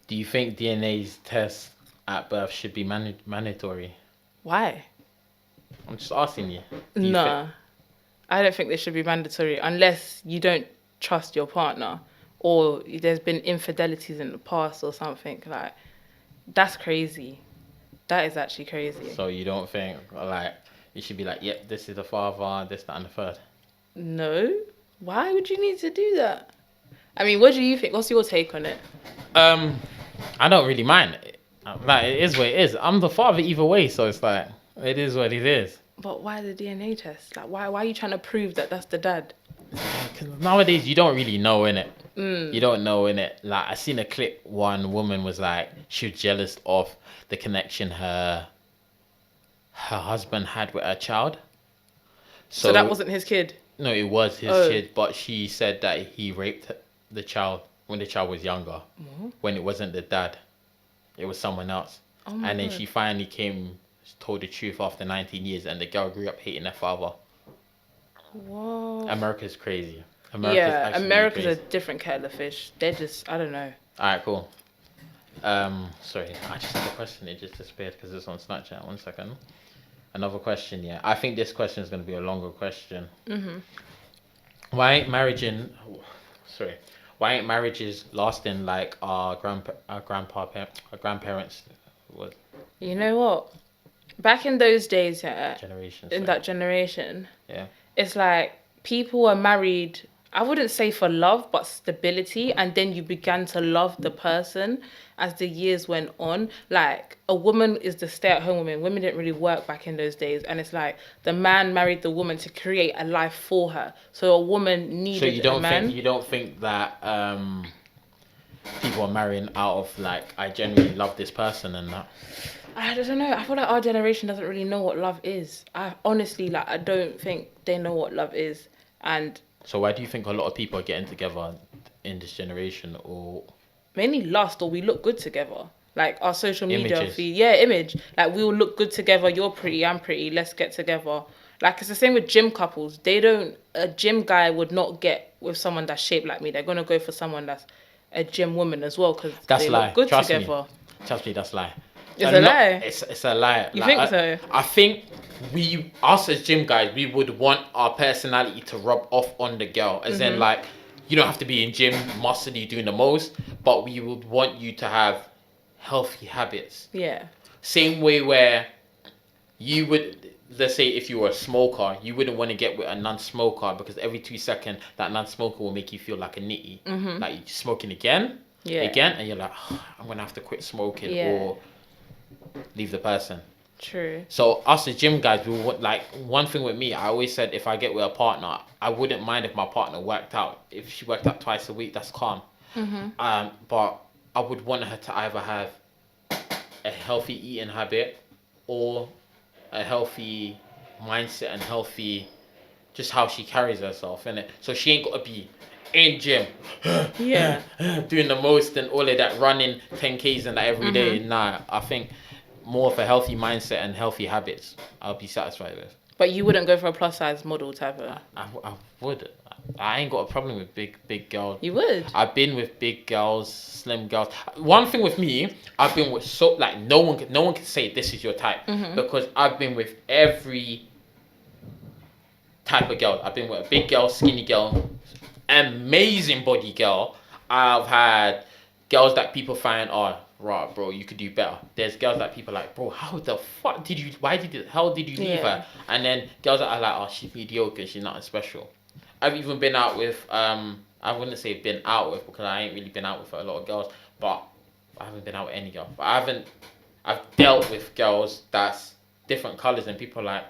Do you think DNA's test at birth should be mandatory? Why? I'm just asking you. Do you Nah. I don't think they should be mandatory unless you don't trust your partner or there's been infidelities in the past or something. Like, that's crazy. That is actually crazy. So you don't think like you should be like, yep, this is the father, this, that, and the third? No. Why would you need to do that? I mean, what do you think? What's your take on it? I don't really mind. Like, it is what it is. I'm the father either way, so it's like it is what it is. But why the DNA test? Like, why are you trying to prove that that's the dad? Because nowadays you don't really know, innit? You don't know, innit? Like, I seen a clip, one woman was like, she was jealous of the connection her husband had with her child. So that wasn't his kid? No, it was his kid, but she said that he raped the child when the child was younger, when it wasn't the dad. It was someone else. Oh my and then God. she finally told the truth after 19 years, and the girl grew up hating her father. Whoa. America's crazy. America's America's a different kettle of fish. They're just, I don't know. Alright, cool. Sorry, I just had a question. It just disappeared because it's on Snapchat. 1 second. Another question, yeah. I think this question is going to be a longer question. Why ain't marriages lasting like our grandparents was You know what? Back in those days, yeah, generations? in that generation, Yeah. it's like people were married, I wouldn't say for love, but stability. And then you began to love the person as the years went on. Like, a woman is the stay-at-home woman. Women didn't really work back in those days. And it's like the man married the woman to create a life for her. So a woman needed a man. You don't think that people are marrying out of like, I genuinely love this person and that? I don't know. I feel like our generation doesn't really know what love is. I honestly, like, I don't think they know what love is. And So why do you think a lot of people are getting together in this generation? Or mainly lust, or we look good together. Like, our social media Images. feed. Yeah, image. Like, we will look good together. You're pretty, I'm pretty. Let's get together. Like, it's the same with gym couples. A gym guy would not get with someone that's shaped like me. They're going to go for someone that's a gym woman as well because they look good Trust together. Trust me, that's a lie. It's a lie? It's a lie. You think so? I think us as gym guys, we would want our personality to rub off on the girl. As in, like, you don't have to be in gym, muscly, doing the most, but we would want you to have healthy habits. Yeah. Same way where you would, let's say if you were a smoker, you wouldn't want to get with a non-smoker because every 2 seconds, that non-smoker will make you feel like a nitty. Like, you're smoking again, and you're like, oh, I'm going to have to quit smoking or leave the person. True. So us as gym guys, we would, like, one thing with me, I always said if I get with a partner, I wouldn't mind if my partner worked out. If she worked out twice a week, that's calm. But I would want her to either have a healthy eating habit or a healthy mindset and healthy just how she carries herself, innit? So she ain't got to be in gym doing the most and all of that, running 10Ks and that every day. Nah, I think more of a healthy mindset and healthy habits I'll be satisfied with. But you wouldn't go for a plus size model type of... I would. I ain't got a problem with big girls. You would? I've been with big girls, slim girls. One thing with me, I've been with no one can say this is your type because I've been with every type of girl. I've been with a big girl, skinny girl, amazing body girl. I've had girls that people find, oh, right, bro, you could do better. There's girls that people are like, bro, how the fuck did you leave her? And then girls that are like, oh, she's mediocre, she's not special. I've even been out with, I wouldn't say been out with because I ain't really been out with a lot of girls, but I haven't been out with any girl. But I've dealt with girls that's different colours and people are like,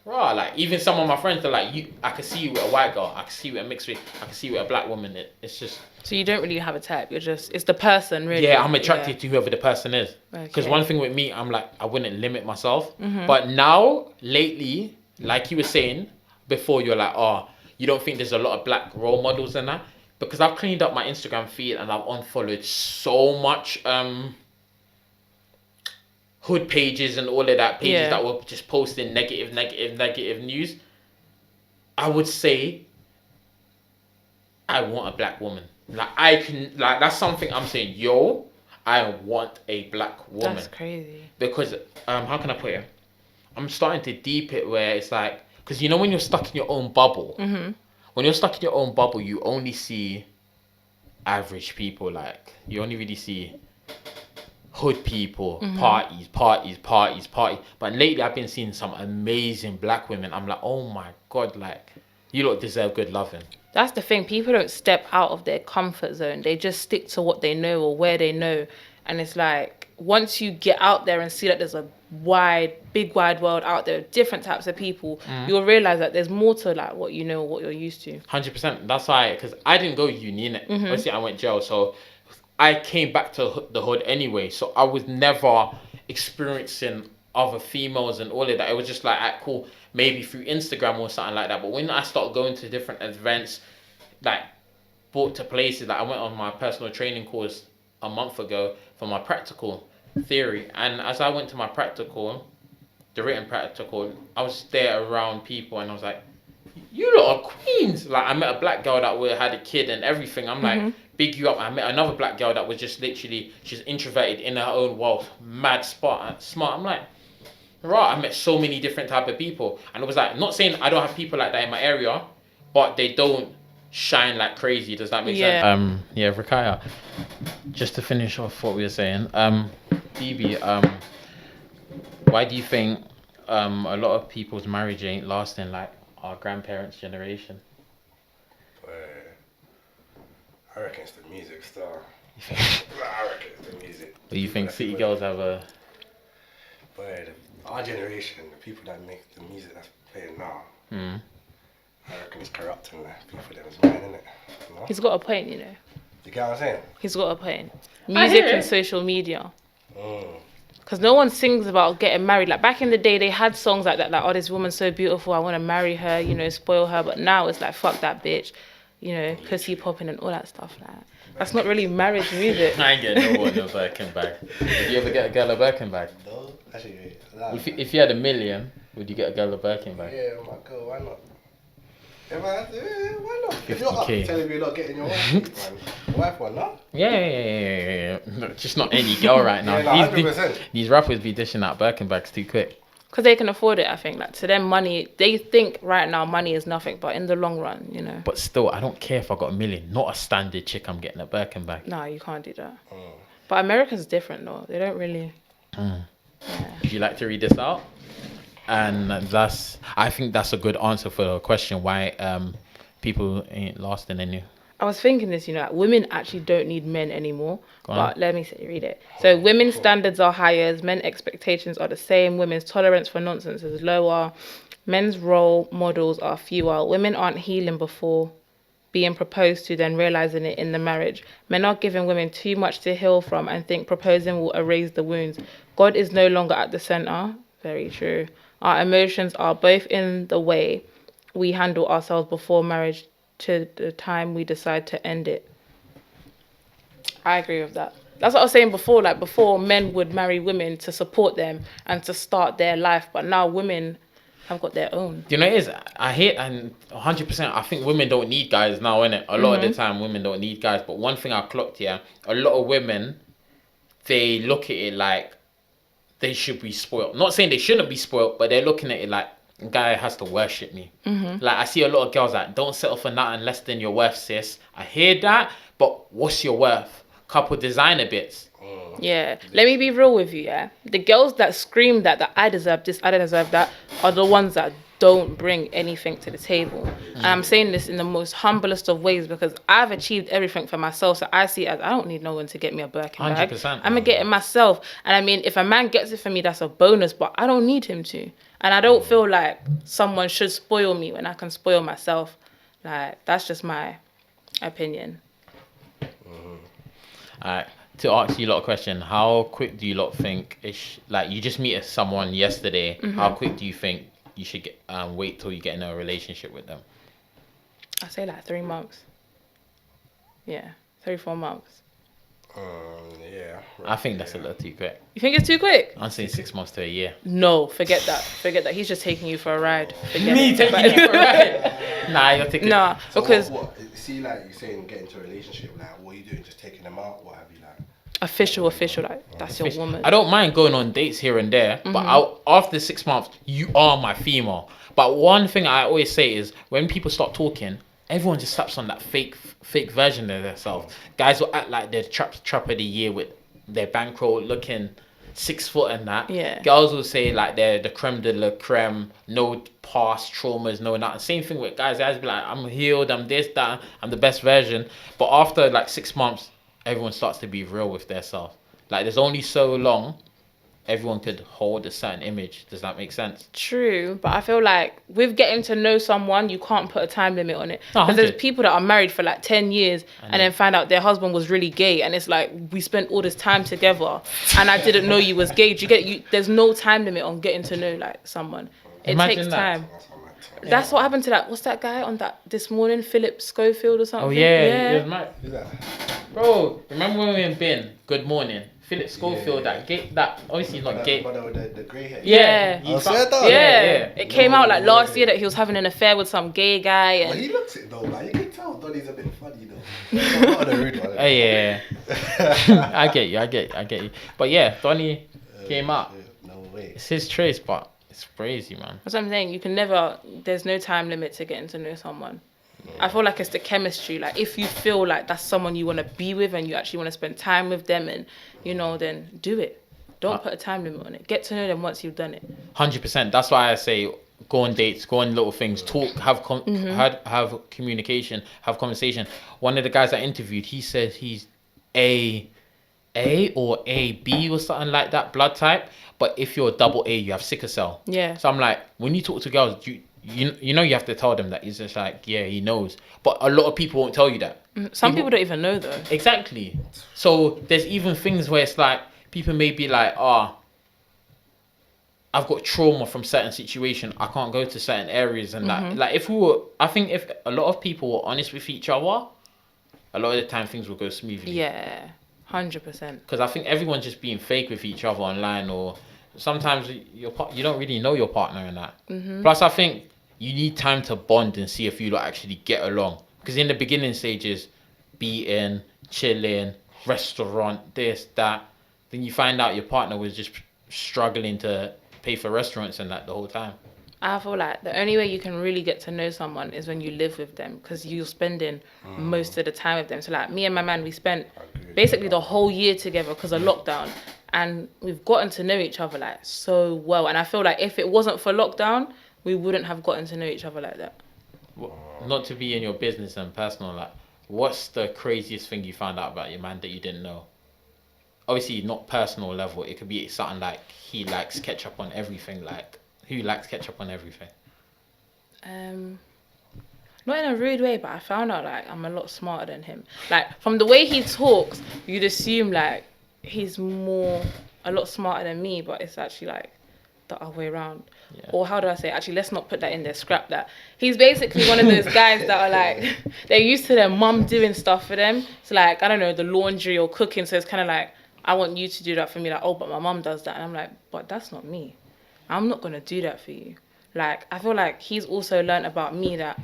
Raw, like even some of my friends are like, I can see you with a white girl, I can see you with a mixed race, I can see you with a black woman. It's just. So you don't really have a type. It's the person, really. Yeah, I'm attracted to whoever the person is. Because Okay. one thing with me, I'm like, I wouldn't limit myself. But now, lately, like you were saying before, you're like, oh, you don't think there's a lot of black role models in that? Because I've cleaned up my Instagram feed and I've unfollowed so much hood pages and all of that, pages that were just posting negative news. I would say I want a black woman. That's something I'm saying, yo, I want a black woman. That's crazy. Because how can I put it? I'm starting to deep it where it's like, because you know when you're stuck in your own bubble, when you're stuck in your own bubble, you only see average people. Like you only really see hood people, parties. But lately I've been seeing some amazing black women. I'm like, oh my God, like you lot deserve good loving. That's the thing. People don't step out of their comfort zone. They just stick to what they know or where they know. And it's like, once you get out there and see that there's a big wide world out there, different types of people, you'll realize that there's more to like what you know, what you're used to. 100%. That's why, because I didn't go uni, innit? Obviously, I went jail, so I came back to the hood anyway. So I was never experiencing other females and all of that. It was just like, cool, maybe through Instagram or something like that. But when I started going to different events, like brought to places, like I went on my personal training course a month ago for my practical theory, and as I went to my practical, the written practical, I was there around people and I was like, you lot are queens. Like I met a black girl that had a kid and everything. I'm like, big you up. I met another black girl that was just literally, she's introverted in her own world, mad smart. I'm like, right, I met so many different type of people, and it was like, not saying I don't have people like that in my area, but they don't shine like crazy. Does that make sense? Yeah, Rukaya, just to finish off what we were saying, Bibi, why do you think a lot of people's marriage ain't lasting like our grandparents' generation? I reckon it's the music style. I reckon it's the music. Do you think city girls have a... Our generation, the people that make the music that's playing now, I reckon it's corrupting the people that was mine, innit? You know? He's got a point, you know. You get what I'm saying? He's got a point. Music and social media. Because no one sings about getting married. Like back in the day, they had songs like that, like, oh, this woman's so beautiful, I want to marry her, you know, spoil her. But now it's like, fuck that bitch, you know, pussy popping and all that stuff. Like, that's not really marriage music. I ain't getting no one a Birkin bag. Would you ever get a girl a Birkin bag? No, actually, if you had $1 million, would you get a girl a Birkin bag? Yeah, oh my God, why not? If I had to, why not? If you're 50K. up telling me you're not getting your wife one, no? Yeah. No, just not any girl right now. Yeah, no, 100%. These rappers be dishing out Birkin bags too quick. Because they can afford it, I think. Like to them, money, they think right now money is nothing, but in the long run, you know. But still, I don't care if I got $1 million. Not a standard chick I'm getting a Birkin bag. No, you can't do that. But America's different though. They don't really. Would you like to read this out? And I think that's a good answer for the question why people ain't lasting any. I was thinking this, you know, like women actually don't need men anymore. But let me read it. So women's standards are higher, men's expectations are the same, women's tolerance for nonsense is lower, men's role models are fewer, women aren't healing before being proposed to, then realizing it in the marriage. Men are giving women too much to heal from and think proposing will erase the wounds. God is no longer at the center. Very true. Our emotions are both in the way we handle ourselves before marriage to the time we decide to end it. I agree with that. That's what I was saying before. Like before, men would marry women to support them and to start their life, but now women have got their own. You know, it is. I hate, and 100%. I think women don't need guys now, innit? A lot of the time, women don't need guys. But one thing I clocked here, a lot of women, they look at it like they should be spoiled. Not saying they shouldn't be spoiled, but they're looking at it like, a guy has to worship me. Like, I see a lot of girls that don't settle for nothing less than your worth, sis. I hear that, but what's your worth? Couple designer bits. Yeah. Let me be real with you, yeah? The girls that scream that I deserve this, I don't deserve that, are the ones that don't bring anything to the table. And I'm saying this in the most humblest of ways because I've achieved everything for myself. So I see it as I don't need no one to get me a Birkin bag. 100%. I'm going to get it myself. And I mean, if a man gets it for me, that's a bonus, but I don't need him to. And I don't feel like someone should spoil me when I can spoil myself. Like, that's just my opinion. Alright, to ask you a lot of question, how quick do you lot think like you just meet someone yesterday? How quick do you think you should get wait till you get in a relationship with them? I say like 3 months. Yeah, 3-4 months. Yeah. I think that's a little too quick. You think it's too quick? I'm saying 6 months to a year. No, forget that. Forget that. He's just taking you for a ride. Forget Me it. taking you for a ride? Nah, you're taking. Nah, So because what? See, like you're saying, get into a relationship. Like, what are you doing? Just taking them out? What have you like? official, like that's your woman. I don't mind going on dates here and there, but after 6 months, you are my female. But one thing I always say is when people start talking, everyone just slaps on that fake version of themselves. Guys will act like they're trap of the year with their bankroll looking 6 foot and that. Yeah. Girls will say like they're the creme de la creme, no past traumas, no nothing. Same thing with guys. Guys be like, I'm healed, I'm this, that, I'm the best version. But after like 6 months, everyone starts to be real with their self. Like there's only so long everyone could hold a certain image. Does that make sense? True, but I feel like with getting to know someone, you can't put a time limit on it. No, Because there's 100. people that are married for like 10 years and then find out their husband was really gay, and it's like, we spent all this time together and I didn't know you was gay. Do you get you? There's no time limit on getting to know like someone. It Imagine takes that. time. That's what happened to that. What's that guy on that this morning? Philip Schofield or something? Oh yeah, it was mad. Who's that? Bro, remember when we were in Bin? Good morning. Philip Schofield, Yeah. that gay, that obviously he's not gay. But the grey hair. Yeah. he I fu- said that. Yeah. It came out like last way. year that he was having an affair with some gay guy. But And he looks it though, like you can tell Donny's a bit funny though. Not on a rude one. Yeah. I get you. But yeah, Donny came out. No way. It's his trace, but it's crazy, man. that's what I'm saying. You can never, there's no time limit to getting to know someone. I feel like it's the chemistry. Like if you feel like that's someone you want to be with and you actually want to spend time with them and, you know, then do it. Don't put a time limit on it. Get to know them once you've done it. 100%. That's why I say go on dates, go on little things, talk, have communication, have conversation. One of the guys I interviewed, he said he's A or AB or something like that blood type. But if you're double A, you have sickle cell. Yeah. So I'm like, when you talk to girls, you know you have to tell them that. He's just like, yeah, he knows. But a lot of people won't tell you that. Some people don't even know though. Exactly. So there's even things where it's like people may be like, I've got trauma from certain situation. I can't go to certain areas and that. Like I think if a lot of people were honest with each other, a lot of the time things will go smoothly. Yeah, 100%. Because I think everyone's just being fake with each other online, or sometimes you don't really know your partner in that. Plus, I think you need time to bond and see if you actually get along. Because in the beginning stages, beating, chilling, restaurant, this, that, then you find out your partner was just struggling to pay for restaurants and that the whole time. I feel like the only way you can really get to know someone is when you live with them, because you're spending most of the time with them. So like me and my man, we spent basically the whole year together because of lockdown, and we've gotten to know each other like so well. And I feel like if it wasn't for lockdown, we wouldn't have gotten to know each other like that. Not to be in your business and personal, like, what's the craziest thing you found out about your man that you didn't know? Obviously, not personal level. It could be something like he likes ketchup on everything. Like, who likes ketchup on everything? Not in a rude way, but I found out like I'm a lot smarter than him. Like from the way he talks, you'd assume like he's a lot smarter than me, but it's actually like the other way around. Yeah. Or how do I say? Actually, let's not put that in there. Scrap that. He's basically one of those guys that are like, they're used to their mum doing stuff for them. So like, I don't know, the laundry or cooking. So it's kind of like, I want you to do that for me. Like, oh, but my mum does that. And I'm like, but that's not me. I'm not going to do that for you. Like, I feel like he's also learned about me that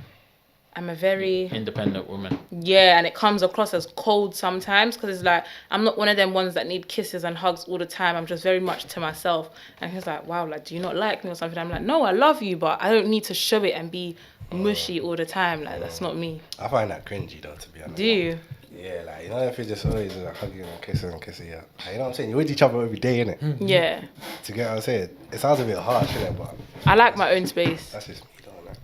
I'm a very independent woman. Yeah, and it comes across as cold sometimes because it's like, I'm not one of them ones that need kisses and hugs all the time. I'm just very much to myself. And he's like, wow, like, do you not like me or something? I'm like, no, I love you, but I don't need to show it and be mushy all the time. Like, that's not me. I find that cringy though, to be honest. Do you? Yeah, like, you know, if you're just always like hugging and kissing, yeah. Like, you know what I'm saying? You're with each other every day, innit? Yeah. To get what I'm saying? It sounds a bit harsh, innit? But I like my own space. that's just me, though, innit?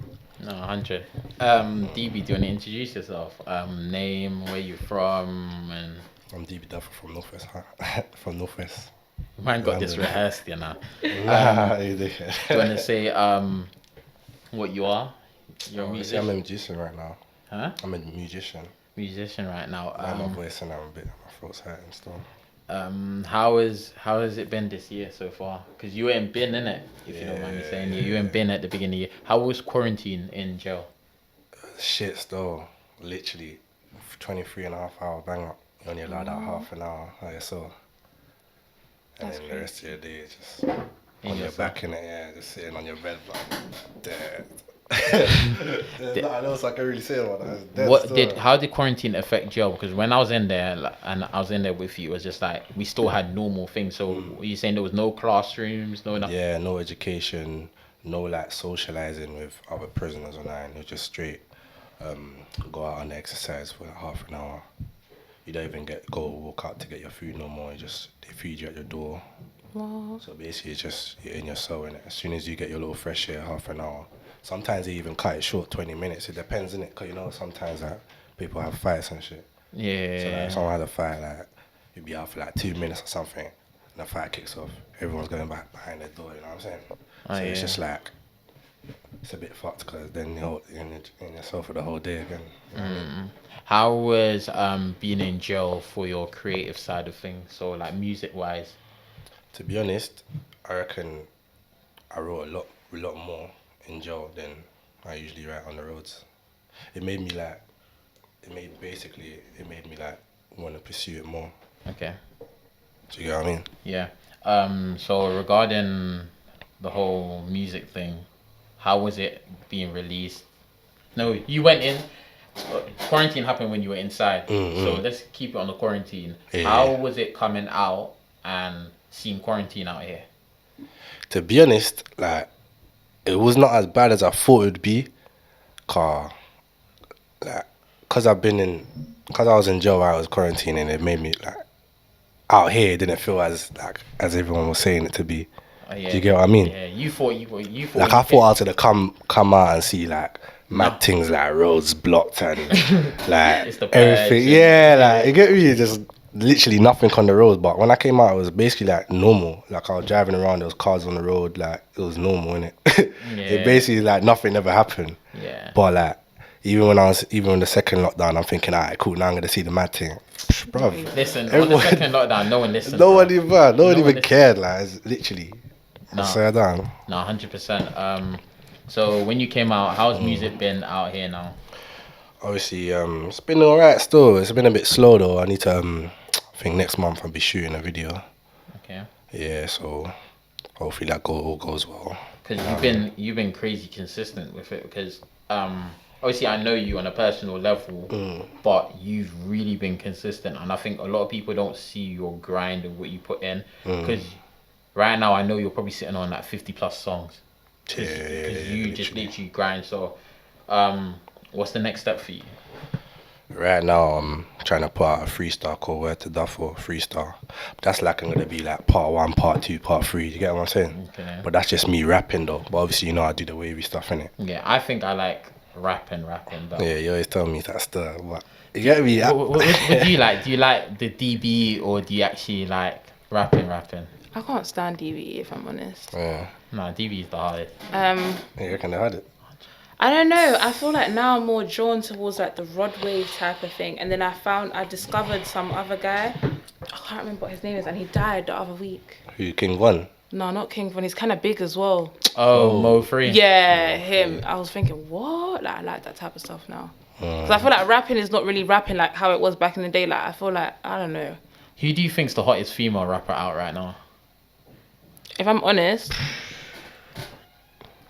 No, 100. DB, do you want to introduce yourself? Name, where you from, and I'm DB Duffle from Northwest, huh? From Northwest. man got this rehearsed, you know. Nah, Do you want to say what you are? You're a I'm musician, a musician right now. huh? I'm a musician. Musician right now. I have my voice and I'm a bit, my throat's hurting still. How has it been this year so far? Because you were in bin, innit? If you don't mind me saying, you were in bin at the beginning of the year. How was quarantine in jail? Shit still, literally 23 and a half hour bang up. You only allowed out half an hour, like so. And That's then the rest of your day is just In on your your cell. back in it, yeah, just sitting on your bed, like, dead. There's nothing else I can really say about that. It's dead still. How did quarantine affect jail? Because when I was in there, and I was in there with you, it was just like we still had normal things. So were you saying there was no classrooms, no nothing? Yeah, no education, no like socializing with other prisoners online. It was just straight go out and exercise for like half an hour. You don't even walk out to get your food no more. They feed you at your door. Wow. So basically, it's just you're in your cell, and as soon as you get your little fresh air, half an hour. Sometimes they even cut it short, 20 minutes. It depends, innit? Because you know sometimes like people have fights and shit. Yeah. So like, if someone had a fight, like you'd be out for like 2 minutes or something, and the fight kicks off. Everyone's going back behind the door. You know what I'm saying? So it's yeah. just like it's a bit fucked because then you're in yourself for the whole day again. You know what I mean? How was being in jail for your creative side of things? So like music wise. To be honest, I reckon I wrote a lot more in jail than I usually write on the roads. It made me want to pursue it more. Okay. Do you get what I mean? Yeah. So regarding the whole music thing, how was it being released? No, you went in. Quarantine happened when you were inside. So let's keep it on the quarantine. Yeah. How was it coming out and seeing quarantine out here? To be honest, like it was not as bad as I thought it would be. Cause I was in jail while I was quarantining, it made me like out here. It didn't feel as everyone was saying it to be. Oh, yeah. Do you get what I mean? Yeah, you thought. Like I thought I was gonna come out and see like mad things like roads blocked and like It's the everything. purge Yeah, like you get me, just literally nothing on the road. But when I came out, it was basically like normal. Like I was driving around, there was cars on the road, like it was normal, innit? It basically like nothing ever happened. Yeah. But like even when the second lockdown, I'm thinking, alright, cool, now I'm gonna see the mad thing. Bruv, Listen, on the second lockdown, no one listened. no one even listened. cared. Like it's literally. No. So down. No, 100%. So when you came out, how's music been out here now? Obviously, it's been alright still. It's been a bit slow though. I need to, I think next month I'll be shooting a video. Okay. Yeah, so hopefully that all goes well. Because you've been crazy consistent with it. Because obviously I know you on a personal level, but you've really been consistent, and I think a lot of people don't see your grind and what you put in. Because right now I know you're probably sitting on like 50 plus songs. Because you just literally grind. So, what's the next step for you? Right now, I'm trying to put out a freestyle called Word to Duffle freestyle. That's like I'm gonna be like part 1, part 2, part 3. You get what I'm saying? Okay. But that's just me rapping though. But obviously, you know, I do the wavy stuff innit. Yeah, I think I like rapping. Though. Yeah, you always tell me that's the what. You get me? What do you like? Do you like the DB or do you actually like rapping? I can't stand DVE if I'm honest. Yeah. Nah, DB is the hardest. Yeah, you reckon they had it? I don't know. I feel like now I'm more drawn towards like the Rod Wave type of thing. And then I discovered some other guy. I can't remember what his name is, and he died the other week. Who, King One? No, not King Von. He's kind of big as well. Oh, Mo Free. Yeah, him. I was thinking, what? Like I like that type of stuff now. Because I feel like rapping is not really rapping like how it was back in the day. Like I feel like, I don't know. Who do you think's the hottest female rapper out right now? If I'm honest,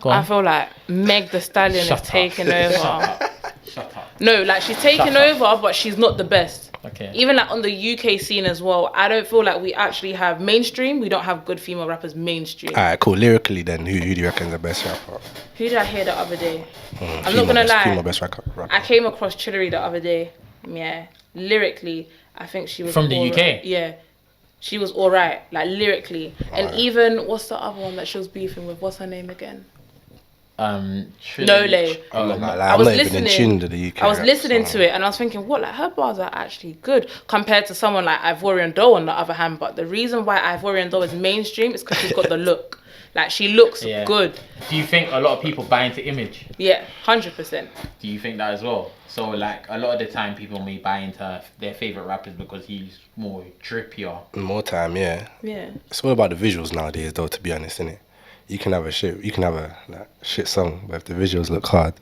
Go on. I feel like Meg the Stallion Shut is up. taking over. Shut up. No, like she's taking Shut up. over, but she's not the best. Okay. Even like on the UK scene as well, I don't feel like we actually have mainstream. We don't have good female rappers mainstream. Alright, cool. Lyrically, then, who do you reckon is the best rapper? Who did I hear the other day? I'm not gonna lie. Female best rapper. I came across Chillery the other day. Yeah, lyrically, I think she was From the UK? Yeah, she was alright, like lyrically, and even what's the other one that she was beefing with? What's her name again? Nole. I'm not gonna lie, I I'm was not even in listening- tune to the UK. I was rap, listening so- to it and I was thinking, what, like her bars are actually good compared to someone like Ivorian Doe on the other hand. But the reason why Ivorian Doe is mainstream is because she's got the look. Like she looks Yeah. good. Do you think a lot of people buy into image? Yeah, 100%. Do you think that as well? So like a lot of the time people may buy into their favorite rappers because he's more drippier. More time, yeah. Yeah. It's all about the visuals nowadays, though. To be honest, innit? You can have a shit song, but if the visuals look hard,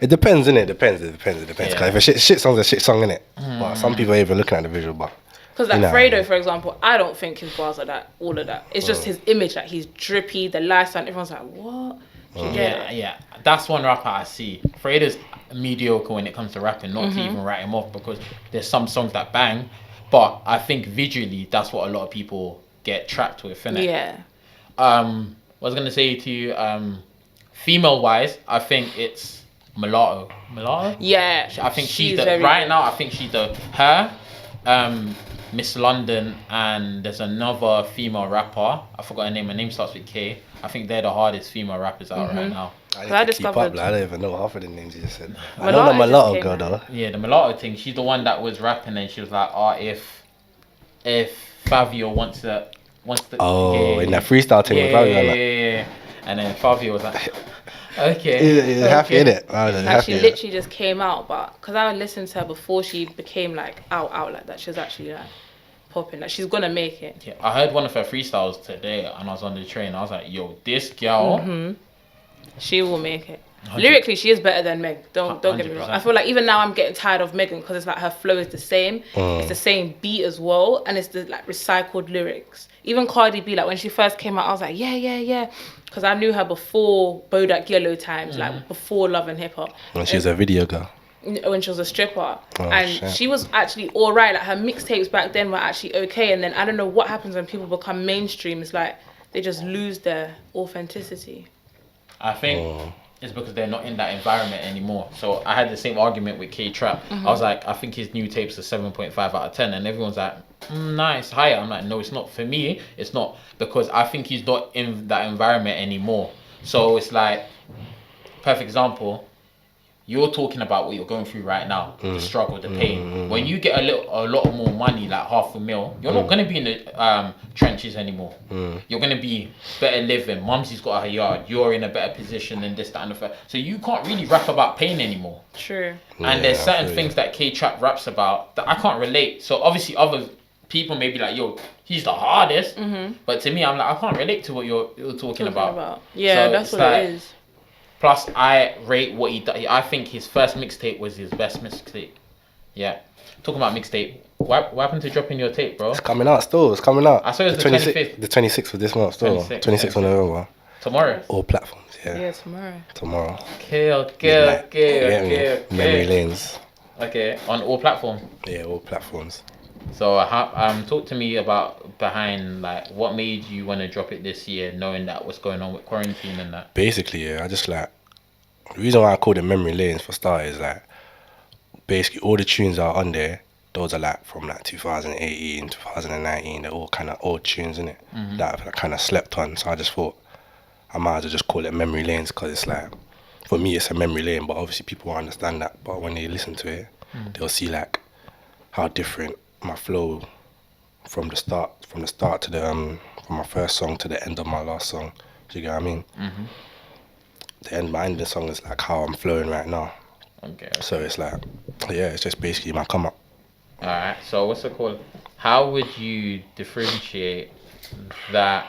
it depends, innit? It depends. Yeah. Cause if a shit song's a shit song, innit? But some people ain't even looking at the visual, but Because like you know, Fredo, for example, I don't think his bars are that, all of that. It's just his image, like he's drippy, the lifestyle, everyone's like, what? Do you get it? Yeah. That's one rapper I see. Freda's mediocre when it comes to rapping, not to even write him off because there's some songs that bang, but I think visually that's what a lot of people get trapped with, innit? Yeah. I was gonna say to you, female wise, I think it's Mulatto. Yeah. I think she's the very right good. now. I think she's the her, Miss London, and there's another female rapper. I forgot her name. Her name starts with K. I think they're the hardest female rappers out right now. I I need to keep up. discovered- Like, I don't even know half of the names you just said. I Mulatto know the just mulatto came girl out. though. Yeah, the Mulatto thing. She's the one that was rapping and she was like, "Oh, if Fabio wants to." Oh, in that freestyle thing with Fabio, like- yeah. And then Fabio was like, "Okay." He's happy in it. Like she literally just came out, but because I listened to her before she became like out like that, she was actually like popping. Like she's gonna make it. Yeah, I heard one of her freestyles today and I was on the train. I was like, "Yo, this girl." She will make it. 100. Lyrically, she is better than Meg. Don't get me wrong. 100%. I feel like even now I'm getting tired of Megan because it's like her flow is the same. It's the same beat as well, and it's the like recycled lyrics. Even Cardi B, like when she first came out, I was like, yeah, because I knew her before Bodak Yellow times, like before Love and Hip Hop. When she was a video girl. When she was a stripper, Oh, and shit. she was actually all right. Like her mixtapes back then were actually okay, and then I don't know what happens when people become mainstream. It's like they just lose their authenticity. I think it's because they're not in that environment anymore. So I had the same argument with K-Trap. I was like, I think his new tapes are 7.5 out of 10. And everyone's like, nice, higher. I'm like, no, it's not. For me, it's not. Because I think he's not in that environment anymore. So it's like, perfect example, you're talking about what you're going through right now, the struggle, the pain. When you get a lot more money, like $500,000, you're not gonna be in the trenches anymore. You're gonna be better living. Mumsy's got a yard. You're in a better position than this, that, and the third. So you can't really rap about pain anymore. True. And there's Yeah, I certain feel things that K-Trap raps about that I can't relate. So obviously other people may be like, yo, he's the hardest. But to me, I'm like, I can't relate to what you're talking about. Yeah, So that's it's what like- it is. Plus, I rate what he does. I think his first mixtape was his best mixtape. Yeah. Talking about mixtape, what happened to dropping your tape, bro? It's coming out still. It's coming out. I saw it was the 25th. The 26th of this month still. 26th of November. Tomorrow. All platforms, yeah. Yeah, tomorrow. Tomorrow. Kill. Memory lanes. Okay, on all platforms. Yeah, all platforms. So, talk to me about behind, like, what made you want to drop it this year, knowing that what's going on with quarantine and that. Basically, yeah, I just like, the reason why I call them memory lanes for starters is like, basically all the tunes that are on there, those are like from like 2018, 2019, they're all kind of old tunes, innit? That I've kind of slept on. So I just thought I might as well just call it memory lanes because it's like, for me it's a memory lane, but obviously people won't understand that. But when they listen to it, they'll see like how different my flow from the start to the from my first song to the end of my last song. Do you get what I mean? The end behind the song is like how I'm flowing right now. Okay. So it's like, yeah, it's just basically my come up. Alright, so what's it called? How would you differentiate that?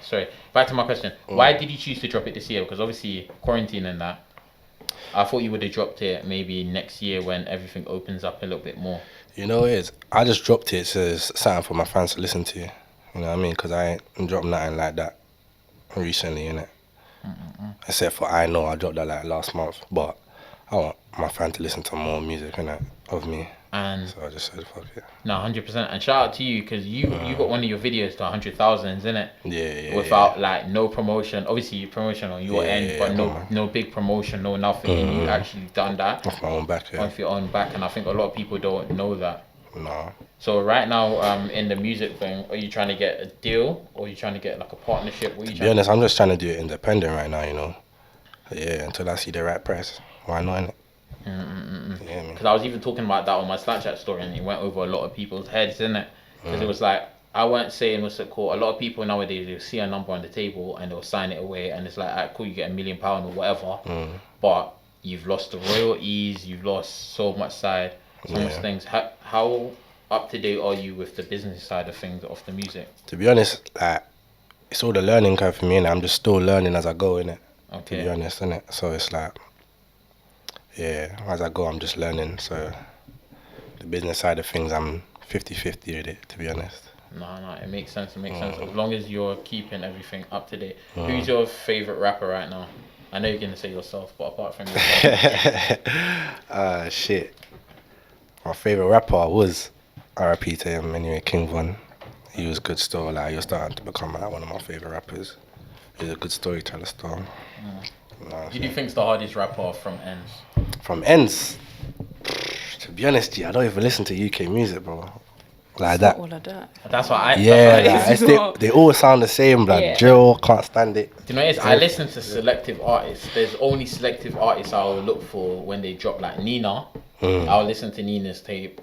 Sorry, back to my question. Why did you choose to drop it this year? Because obviously quarantine and that. I thought you would have dropped it maybe next year when everything opens up a little bit more. You know what it is? I just dropped it as something for my fans to listen to. You know what I mean? Because I ain't dropped nothing like that recently, innit? Except for I Know I dropped that like last month. But I want my fan to listen to more music, innit? Of me. And So I just said, fuck it. no, 100%. And shout out to you because you got one of your videos to 100,000, isn't it? Yeah. Without like no promotion. Obviously, promotion on your end, but come on. no big promotion, no nothing. And you actually done that Off my own back, yeah. off your own back. And I think a lot of people don't know that. Nah. So right now, in the music thing, are you trying to get a deal or are you trying to get like a partnership? What are you To be trying honest, I'm just trying to do it independent right now, you know. Yeah, until I see the right price. Why not, innit? Yeah, man. Because I was even talking about that on my Snapchat story and it went over a lot of people's heads, isn't it? Because it was like, I weren't saying what's it called. A lot of people nowadays, they'll see a number on the table and they'll sign it away and it's like, alright, cool, you get £1 million or whatever. But you've lost the royalties, you've lost so much side, so much things. How up to date are you with the business side of things of the music? To be honest, like, it's all the learning curve for me, and I'm just still learning as I go, innit? Okay. To be honest, innit? So it's like, yeah, as I go, I'm just learning. So the business side of things, I'm 50-50 with it, to be honest. No, it makes sense. It makes sense. As long as you're keeping everything up to date. Who's your favorite rapper right now? I know you're going to say yourself, but apart from yourself. Shit. My favorite rapper was RIP to him anyway, King Von. He was good still, like, he was starting to become like one of my favorite rappers. He's a good storyteller still. Who do you think's the hardest rapper from ends? From ends, to be honest, G, I don't even listen to UK music, bro. Like that. All of that. That's what I. Yeah, That's what like, they all sound the same, like Yeah. drill, can't stand it. Do you know what it is? I listen to selective artists. There's only selective artists I'll look for when they drop, like Nina. I'll listen to Nina's tape.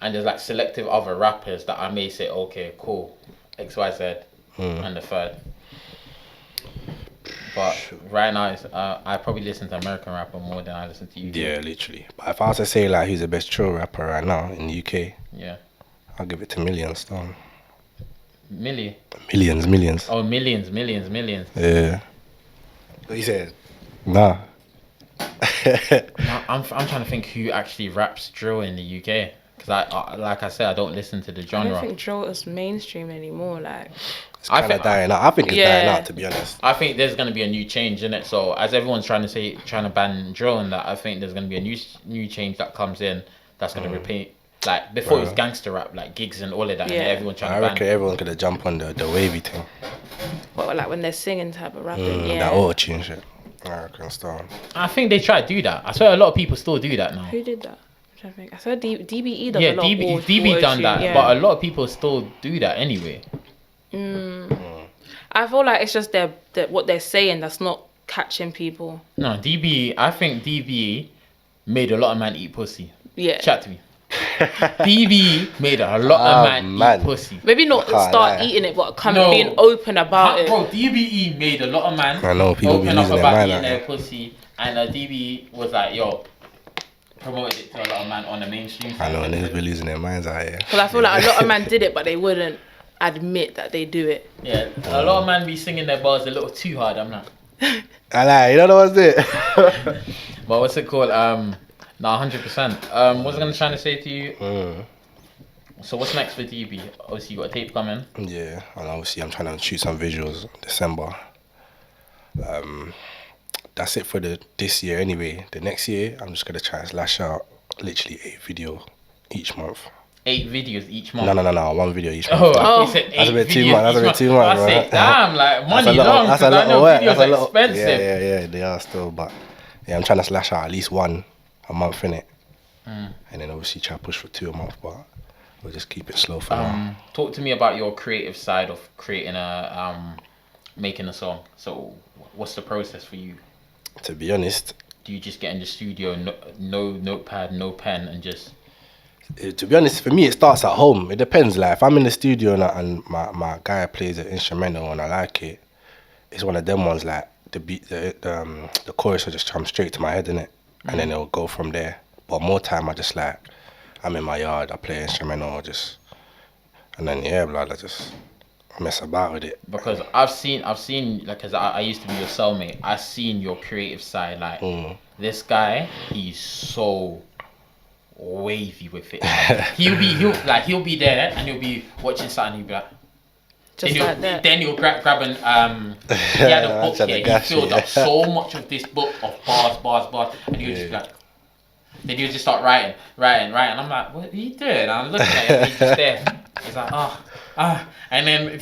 And there's like selective other rappers that I may say, okay, cool, XYZ, and the third. But right now, I probably listen to American rapper more than I listen to UK. Yeah, literally. But if I was to say like who's the best drill rapper right now in the UK, Yeah. I'll give it to Millions still. Millions. Millions. Oh, millions. Yeah. What you said? Nah. No, I'm trying to think who actually raps drill in the UK. Because like I said, I don't listen to the I genre. don't think drill is mainstream anymore. Like, It's kind of dying out. I think it's dying out, to be honest. I think there's gonna be a new change in it. So as everyone's trying to ban drill and that, I think there's gonna be a new change that comes in that's gonna repeat. Like before it was gangster rap, like gigs and all of that, Yeah. and everyone trying I to ban. reckon everyone's gonna jump on the wavy thing. what, like when they're singing type of rapping. That auto-tune shit. I reckon still. I think they try to do that. I swear a lot of people still do that now. Who did that? I'm trying to think. I saw DBE does Yeah, a lot DB of DB done that, yeah. but a lot of people still do that anyway. I feel like it's just what they're saying that's not catching people. No, DB. I think DB made a lot of man eat pussy. Yeah. Chat to me. DB made a lot of man eat pussy. Maybe not can't start lie. eating it, but No. being open about it. Bro, DBE made a lot of man I know, people be open up losing their about mind eating like their that. pussy, and DB was like, yo, promoted it to a lot of man on the mainstream I side. know, niggas be losing their minds out here. Because I feel like a lot of men did it, but they wouldn't admit that they do it. Yeah, a lot of man be singing their bars a little too hard. I'm not. I lie, you don't know what's it? But what's it called? No, 100%. What was I gonna try to say to you? So what's next for DB? Obviously you got a tape coming. Yeah, and obviously I'm trying to shoot some visuals in December. That's it for this year anyway. The next year, I'm just gonna try and slash out literally 8 videos each month. 8 videos each month. No, 1 video each month. Oh, he said 8 That's a bit too videos much. That's a each bit month. too much, I say, bro. damn, like money That's a lot. long. That's Because a I lot know of work. videos That's a are lot. expensive. Yeah, they are still. But yeah, I'm trying to slash out at least 1 a month in it, and then obviously try to push for 2 a month. But we'll just keep it slow for now. Talk to me about your creative side of creating making a song. So what's the process for you? To be honest, Do you just get in the studio, no notepad, no pen, and just... to be honest, for me it starts at home. It depends. Like if I'm in the studio and my guy plays an instrumental and I like it, it's one of them ones like the beat, the chorus will just come straight to my head, innit? And then it'll go from there. But more time I just like, I'm in my yard, I play instrumental, and then yeah, blood, I just mess about with it. Because I've seen like, cause I used to be your cellmate. I've seen your creative side. Like this guy, he's so wavy with it. Like, he'll be there and he'll be watching something. He'll be like, Just like that. then he'll grab and he had a book here. He filled up so much of this book of bars, and he'll just be like, Then he would just start writing. I'm like, what are you doing? And I'm looking at him, he's just there. He's like, and then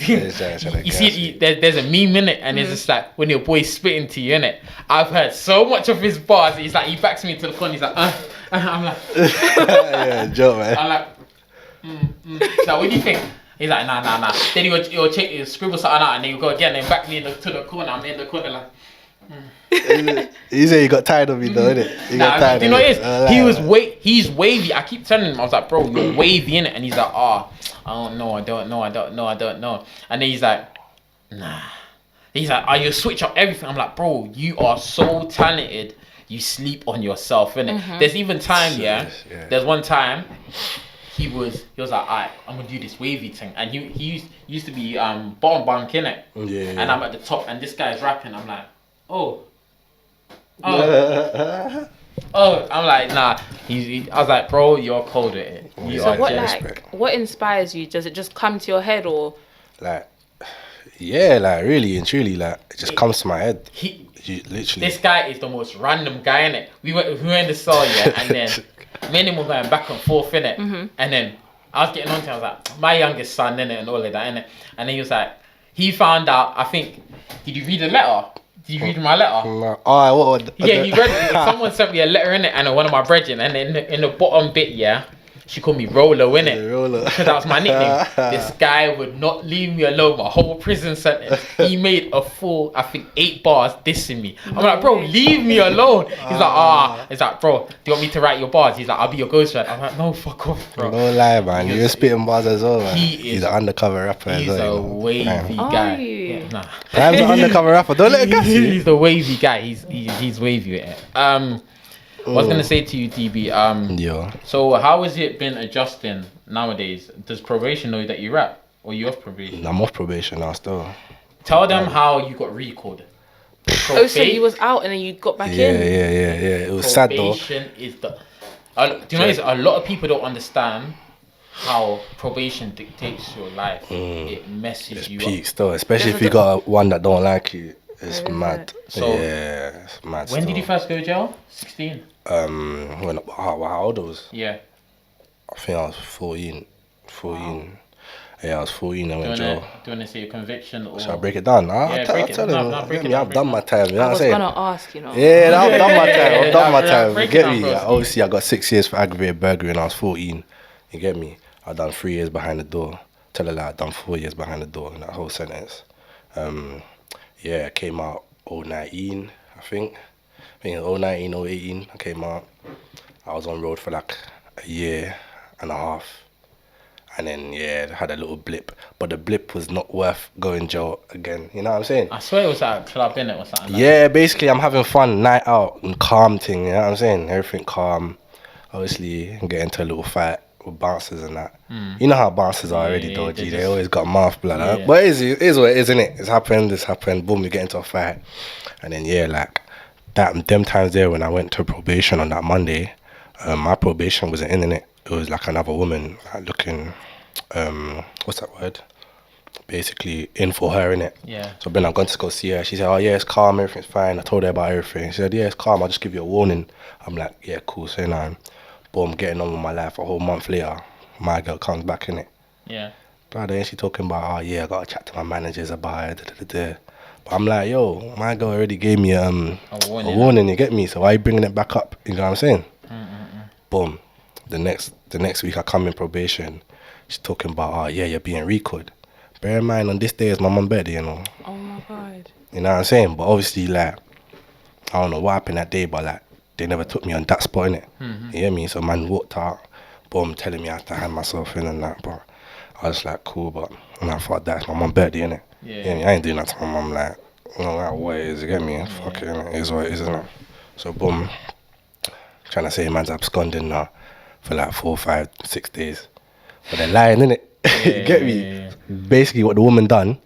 you see, there's a meme in it, and it's just like when your boy's spitting to you, innit? I've heard so much of his bars. He's like, he backs me into the corner. He's like, I'm like, yeah, joke, man. I'm like, He's like, what do you think? He's like, nah. Then he'll scribble something out, and then he'll go again and back me to the corner. I'm in the corner like. You say you got tired of me though, innit? You got tired you know of what it is? He's wavy. I keep telling him, I was like, bro, you're wavy innit? And he's like, I don't know. And then he's like, nah. He's like, you switch up everything. I'm like, bro, you are so talented. You sleep on yourself, innit? There's even time, there's one time he was like, alright, I'm gonna do this wavy thing. And he used to be bottom bunk, innit? Yeah. And I'm at the top, and this guy's rapping. I'm like, oh, I'm like, nah. I was like, bro, you're cold at it. So what inspires you? Does it just come to your head, or like, yeah, like really and truly, like it just comes to my head. Literally, this guy is the most random guy, innit? We were in the cell, and then me and him were going back and forth, innit? And then I was getting on to him. I was like, my youngest son, innit, and all of that, innit? And then he was like, he found out. I think, did you read the letter? Did you read my letter? No. Oh, yeah, he read it. Someone sent me a letter in it, and one of my brethren, and in the bottom bit, she called me Rolo, innit? Rolo. Because that was my nickname. This guy would not leave me alone my whole prison sentence. He made a full, I think, 8 bars dissing me. I'm like, bro, leave me alone. He's like, He's like, bro, do you want me to write your bars? He's like, I'll be your ghostwriter. I'm like, no, fuck off, bro. No lie, man. You're spitting bars as well, man. He's an undercover rapper as well. He's a wavy guy. Yeah, nah. Prime's an undercover rapper. Don't let it gas you. He's a wavy guy. He's wavy with it. I was gonna say to you, DB. So how has it been adjusting nowadays? Does probation know that you rap, or you off probation? I'm off probation now still. Tell them how you got recalled. So you was out and then you got back in. Yeah. It was sad though. Probation is the. Do you know? A lot of people don't understand how probation dictates your life. It messes you up. Still, especially if you got one that don't like you. It's mad. So, it's mad. When did you first go to jail? 16. How old I was? Yeah. I think I was 14. Wow. Yeah, I was 14. I went to jail. Do you want to say a conviction? Or... Shall I break it down? Break it down. I've done my time. You know what I'm saying? I was gonna ask, you know. Yeah, I've done my time. I've done my time. You get me? Obviously, I got 6 years for aggravated burglary when I was 14. You get me? I done 3 years behind the door. Tell a lie, I done 4 years behind the door in that whole sentence. Yeah, I came out 2019, I think. I think it was 2019 or 18, I came out. I was on road for like a year and a half. And then, had a little blip. But the blip was not worth going jail again. You know what I'm saying? I swear it was at a club, innit, or something like that. Basically, I'm having fun, night out, and calm thing, you know what I'm saying? Everything calm. Obviously, get into a little fight with bouncers and that. You know how bouncers are already, though, G. They always got mouth blood. But it is what it is, innit? It's happened. Boom, you get into a fight. And then, like, them times there when I went to probation on that Monday, my probation wasn't in it. It was like another woman, like, looking, what's that word? Basically in for her, innit? Yeah. So then I'm going to go see her. She said, oh, yeah, it's calm, everything's fine. I told her about everything. She said, yeah, it's calm, I'll just give you a warning. I'm like, yeah, cool, say no. Boom, getting on with my life. A whole month later, my girl comes back, innit? Yeah. Brother, and she talking about, oh, yeah, I got to chat to my managers about it, But I'm like, yo, my girl already gave me a warning, you get me? So why are you bringing it back up? You know what I'm saying? Boom. The next week I come in probation. She's talking about, oh, yeah, you're being recalled. Bear in mind, on this day is my mum birthday, you know? Oh, my God. You know what I'm saying? But obviously, like, I don't know what happened that day, but, like, they never took me on that spot, innit? You hear me? So man walked out, boom, telling me I have to hand myself in and that, but I was like, cool, but and I thought that's my mum's birthday, innit? Yeah. I ain't doing that to my mum, like, no matter what it is, you get me? Fuck it, innit? It is what it is, innit? So boom, trying to say man's absconding now for like 4, 5, 6 days. But they're lying, innit? You get me? Yeah. Basically what the woman done,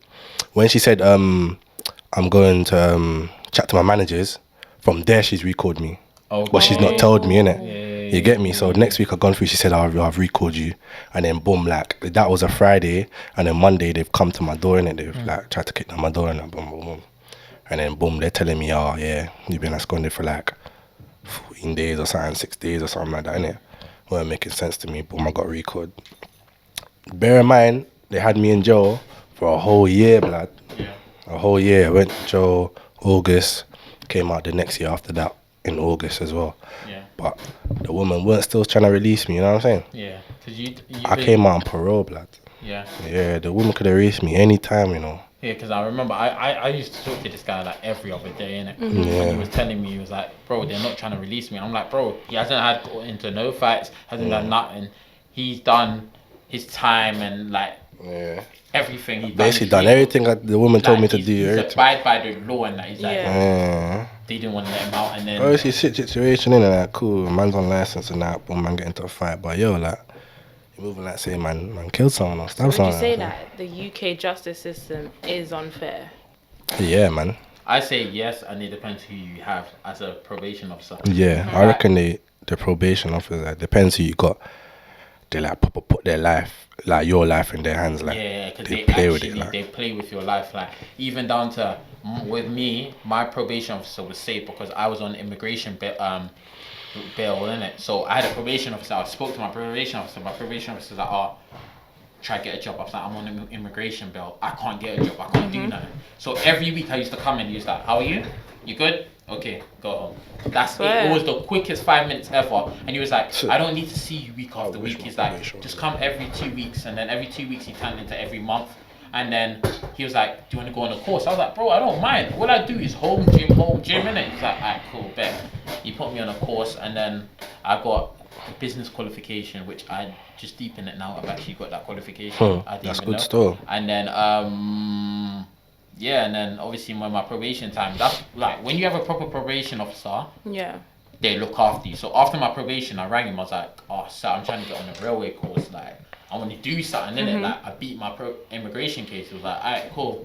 when she said, I'm going to chat to my managers, from there she's recalled me. But she's not told me, innit? You get me? So next week I've gone through, she said, I've recalled you. And then boom, like, that was a Friday. And then Monday they've come to my door, innit? They've like tried to kick down my door and that, boom, boom, boom. And then boom, they're telling me, oh yeah, you've been absconded for like 14 days or something, 6 days or something like that, innit? Weren't making sense to me. Boom, I got recalled. Bear in mind, they had me in jail for a whole year, blood. Yeah. A whole year. I went to jail August, came out the next year after that in August as well. Yeah. But the woman weren't still trying to release me, you know what I'm saying? Yeah. Cause you I came out on parole, blood. Yeah. Yeah, the woman could have released me anytime, you know. Yeah, because I remember I used to talk to this guy like every other day, innit? Yeah. And he was telling me, he was like, bro, they're not trying to release me. I'm like, bro, he hasn't had got into no fights, hasn't done nothing. He's done his time and like Yeah. everything. He's Basically done everything that the woman told me to do. He's Everything. abide by the law and that. He's like, Yeah. they didn't want to let him out, and then Obviously, situation in that, cool. Man's on license and that, boom, man get into a fight. But yo, like, you're moving like, say, man killed someone or stabbed Would you someone. say that the UK justice system is unfair? Yeah, man. I say yes, and it depends who you have as a probation officer. Yeah, I reckon the probation officer, depends who you got. They like put their life, like your life in their hands, like Yeah, because they they play actually with it, like. they play with your life, like even down to with me, my probation officer was safe because I was on immigration bail, innit? So I had a probation officer. I spoke to my probation officer. My probation officer was like, "Oh, try to get a job." I was like, "I'm on immigration bail. I can't get a job. I can't do nothing." So every week I used to come in. He was like, "How are you? You good? Okay, go home." That's it. It was the quickest 5 minutes ever. And he was like, "I don't need to see you week after week." He's like, "Just come every 2 weeks." And then every 2 weeks he turned into every month. And then he was like, "Do you want to go on a course?" I was like, "Bro, I don't mind. All I do is home gym, innit?" He's like, "Alright, cool, bet." He put me on a course, and then I got a business qualification, which I just deep in it now. I've actually got that qualification. I didn't That's even good know. still. And then yeah, and then obviously when my probation time, that's like when you have a proper probation officer, Yeah. they look after you. So after my probation, I rang him. I was like, "Oh, sir, I'm trying to get on a railway course. Like, I want to do something in it." Like, I beat my immigration case. He was like, "Alright, cool."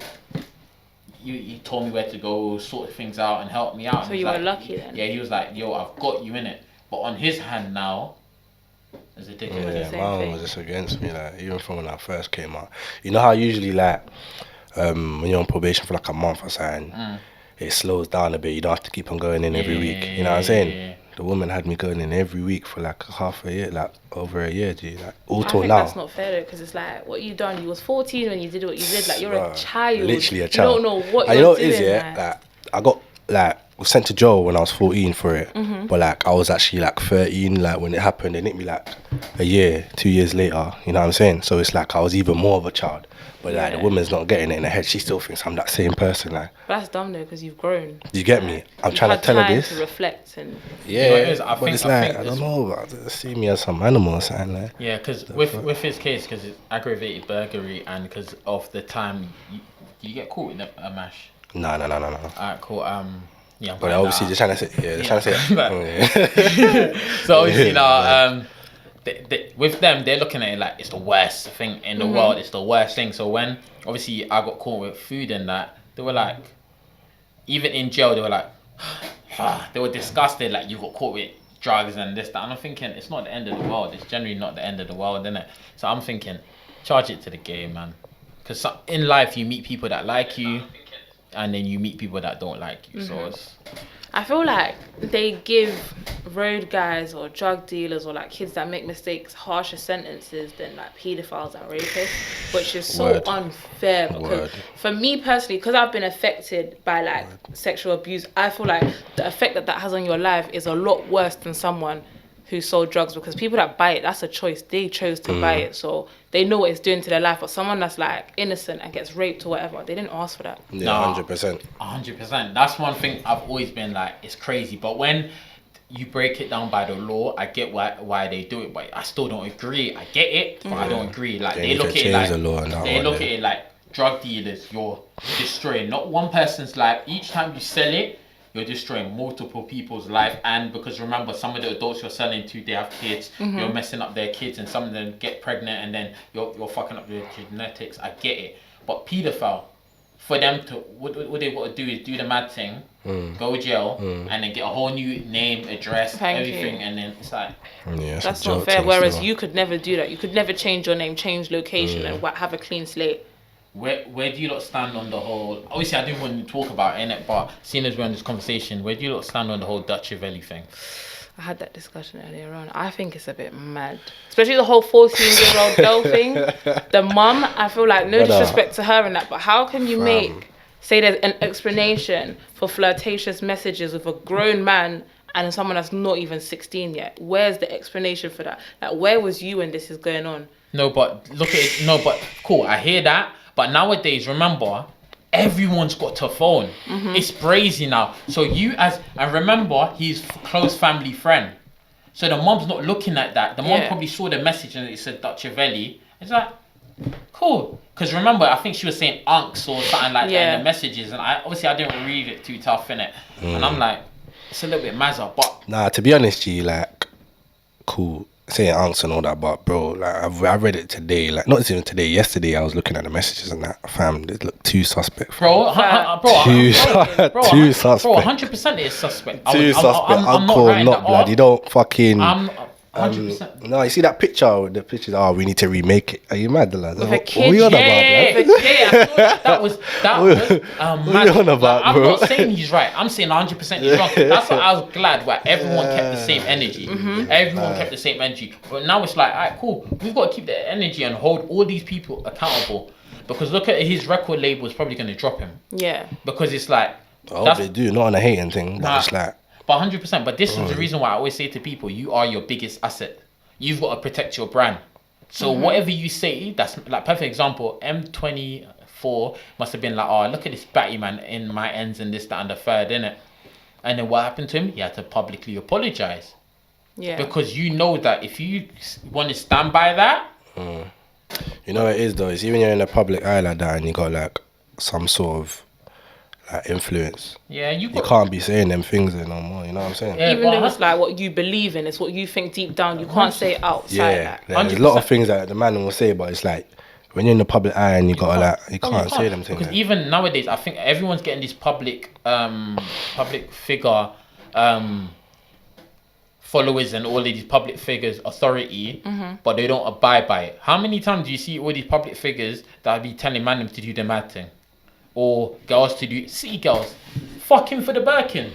He told me where to go, sort things out, and help me out. So And he you was were like, lucky then? Yeah, he was like, "Yo, I've got you in it." But on his hand now, there's a dickhead. the Yeah, same mine thing. was just against me, like, even from when I first came out. You know how usually, like, when you're on probation for like a month or something, it slows down a bit. You don't have to keep on going in every week. You know what I'm saying? Yeah. The woman had me going in every week for like half a year, like over a year, G. Like, all I till think now. that's not fair though, because it's like, what you done? You was 14 when you did what you did. Like, you're a Bruh, child. Literally a child. You don't know what And you're you know what doing. it is, yeah? Like, I got, like, was sent to jail when I was 14 for it. But, like, I was actually, like, 13, like, when it happened. They nicked me, like, a year, 2 years later. You know what I'm saying? So it's like I was even more of a child. But, like, the Yeah. woman's not getting it in her head. She still thinks I'm that same person, like. But that's dumb though, because you've grown. You get me? I'm You've trying had to tell her time this. to reflect and Yeah, You know what it is? I but think- it's I like, think I it's- don't know, but they see me as some animal or something, like. Yeah, because with his case, because it's aggravated burglary, and because of the time, you get caught in a mash. No. Alright, cool. Yeah. I'm But finding obviously, out. they're trying to say, they're trying to say, But- yeah. So obviously now, with them, they're looking at it like it's the worst thing in the world. It's the worst thing. So when obviously I got caught with food and that, they were like, even in jail, they were like, they were disgusted. Like, you got caught with drugs and this, that. And I'm thinking, it's not the end of the world. It's generally not the end of the world, isn't it? So I'm thinking, charge it to the game, man. Because in life, you meet people that like you, and then you meet people that don't like you. So it's I feel like they give road guys or drug dealers or like kids that make mistakes harsher sentences than like pedophiles and rapists, which is so Word. unfair. Because Word. for me personally, because I've been affected by like sexual abuse, I feel like the effect that has on your life is a lot worse than someone who sold drugs, because people that buy it, that's a choice. They chose to buy it, so they know what it's doing to their life. But someone that's like innocent and gets raped or whatever, they didn't ask for that. Yeah, Nah. 100%. 100%. That's one thing I've always been like, it's crazy. But when you break it down by the law, I get why they do it, but I still don't agree. I get it, but I don't agree. Like, They they need look to at it change like the law and that they one, look yeah. at it like drug dealers. You're destroying not one person's life. Each time you sell it, you're destroying multiple people's life. And because remember, some of the adults you're selling to, they have kids. You're messing up their kids, and some of them get pregnant, and then you're fucking up their genetics. I get it, but pedophile, for them to what they want to do is do the mad thing, go jail, and then get a whole new name, address, Thank everything, you. and then it's like, Yeah, it's That's a not joke fair. thing Whereas still. you could never do that. You could never change your name, change location, and have a clean slate. where do you lot stand on the whole? Obviously, I didn't want to talk about it, innit, but seeing as we're in this conversation, where do you lot stand on the whole Dutch Valley thing? I had that discussion earlier on. I think it's a bit mad. Especially the whole 14-year-old girl thing. The mum, I feel like, no disrespect to her and that, but how can you say there's an explanation for flirtatious messages with a grown man and someone that's not even 16 yet? Where's the explanation for that? Like, where was you when this is going on? No, but look at it. No, but cool, I hear that. But nowadays, remember, everyone's got a phone. It's crazy now. So and remember, he's close family friend. So the mom's not looking at that. The mom probably saw the message and it said Dutch Valley. It's like, cool. Because remember, I think she was saying unks or something like that in the messages. And I didn't read it too tough, innit? And I'm like, it's a little bit mazza, but... Nah, to be honest, G, like, cool. Saying unks and all that, but bro, like I read it today, like not even today, yesterday I was looking at the messages and that, fam, they look too suspect. Bro, too suspect. Bro, 100% it is suspect. Too suspect. Uncle, not blood. You don't fucking. 100%. No, you see that picture? The pictures. Oh, we need to remake it. Are you mad, lad? With a kid, what are you on about, I saw that was what are you on about, I'm bro? not saying he's right. I'm saying 100% he's wrong. That's why I was glad where everyone kept the same energy. Everyone kept the same energy. But now it's like, alright, cool. We've got to keep the energy and hold all these people accountable. Because look at his record label is probably going to drop him. Yeah. Because it's like... I hope they do, not on a hating thing, but it's like... But 100%. But this is the reason why I always say to people, you are your biggest asset. You've got to protect your brand. So whatever you say, that's like perfect example. M24 must have been like, oh, look at this batty man in my ends and this, that, and the third, innit? And then what happened to him? He had to publicly apologize. Yeah. Because you know that if you want to stand by that. You know what it is though? It's even you're in a public eye like that and you got like some sort of like influence. Yeah, you can't be saying them things there no more. You know what I'm saying? Yeah, even though it's like what you believe in, it's what you think deep down. You can't say it outside. Yeah, there's a lot of things that the man will say, but it's like when you're in the public eye and you gotta like you can't say them things. Because even nowadays, I think everyone's getting this public figure followers and all of these public figures authority, but they don't abide by it. How many times do you see all these public figures that be telling man to do the mad thing? Or girls to do, city girls, fucking for the Birkin.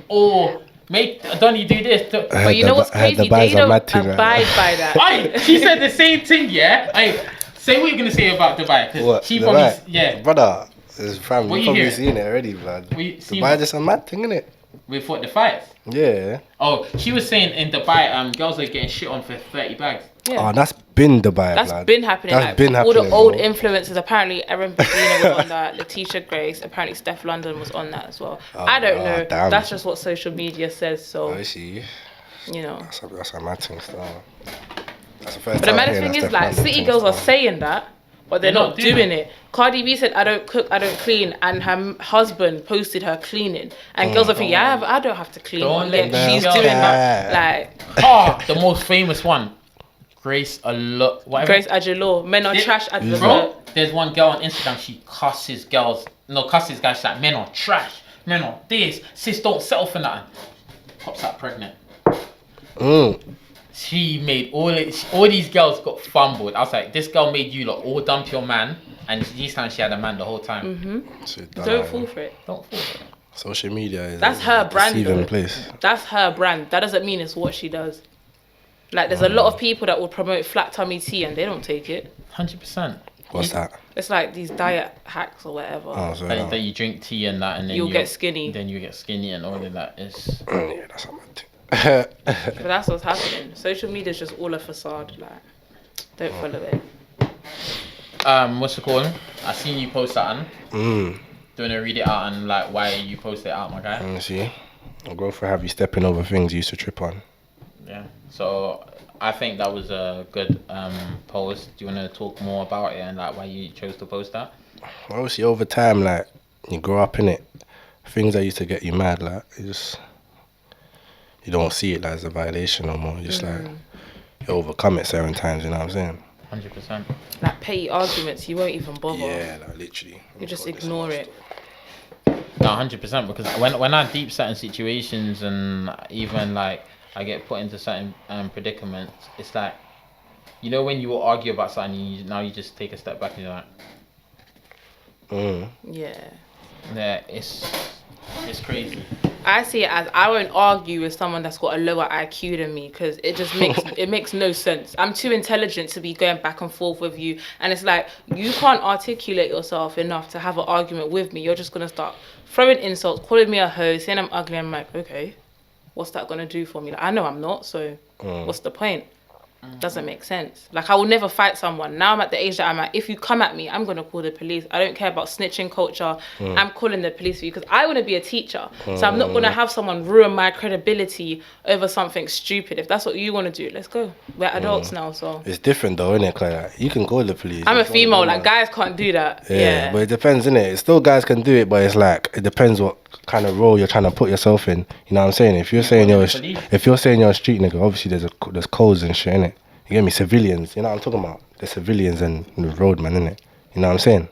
Or make Donny do this. But you know what's crazy? They don't abide by that. Aye, she said the same thing, yeah? Aye, say what you're going to say about Dubai. What? She Dubai? probably, yeah. Brother, it's fam, What you've you probably hear? seen it already, blood. Dubai just a mad thing, innit? We fought the fights. Yeah. Oh, she was saying in Dubai, girls are getting shit on for 30 bags. Yeah. Oh, that's been Dubai, That's blood. been happening. That's like, been all happening, the old bro. influencers. Apparently, Erin Bedina was on that. Letitia Grace. Apparently, Steph London was on that as well. I don't know. Damn. That's just what social media says. So, I see. you know. That's a mad thing, still. That's the first But the time maddest hearing thing that is, Steph like, London city thing girls are still. saying that, but they're not doing it. Cardi B said, I don't cook, I don't clean, and her husband posted her cleaning. And girls are thinking, I don't have to clean. Don't Yet let she's them doing go. that. Like, The most famous one. Grace Ajalo. Men are trash at the Bro, there's one girl on Instagram, she cusses guys. She's like, men are trash. Men are this. Sis, don't settle for nothing. Pops out pregnant. She made all these girls got fumbled. I was like, this girl made you lot all dump your man, and this time she had a man the whole time. Don't fall for it. Don't fall for it. Social media is That's her brand, deceiving though. place. That's her brand. That doesn't mean it's what she does. Like, there's a lot of people that will promote flat tummy tea and they don't take it. 100%. What's that? It's like these diet hacks or whatever. Oh, so That you drink tea and that, and then You'll get skinny. Then you get skinny and all of that. Is yeah, that's a mad thing. But that's what's happening. Social media is just all a facade. Like, don't follow it. what's it called? I seen you post that. Do you want to read it out and like why you post it out, my guy? Let me see. I'll go for have you stepping over things you used to trip on. Yeah. So I think that was a good post. Do you want to talk more about it and like why you chose to post that? Obviously, over time, like you grow up in it, things that used to get you mad, like you don't see it like as a violation no more. You just like you overcome it certain times. You know what I'm saying? 100%. Like, petty arguments, you won't even bother. Yeah, like literally. You just ignore it. No, 100%. Because when I deep certain situations and even like I get put into certain predicaments, it's like, you know, when you will argue about something, you just take a step back and you're like, Yeah. yeah, it's It's crazy. I see it as I won't argue with someone that's got a lower IQ than me because it just makes no sense. I'm too intelligent to be going back and forth with you, and it's like you can't articulate yourself enough to have an argument with me. You're just gonna start throwing insults, calling me a hoe, saying I'm ugly. I'm like, okay, what's that gonna do for me? Like, I know I'm not, so what's the point? Doesn't make sense. Like, I will never fight someone. Now I'm at the age that I'm at. If you come at me, I'm going to call the police. I don't care about snitching culture. I'm calling the police for you because I want to be a teacher. So I'm not going to have someone ruin my credibility over something stupid. If that's what you want to do, let's go. We're adults now, so. It's different though, innit? Cause like, you can call the police. I'm a female. Like, guys can't do that. Yeah. But it depends, innit? Still guys can do it, but it's like, it depends what kind of role you're trying to put yourself in. You know what I'm saying? If you're saying you're a street nigga, obviously there's codes and shit, innit? You get me? Civilians, you know what I'm talking about? The civilians and the roadman, innit? You know what I'm saying?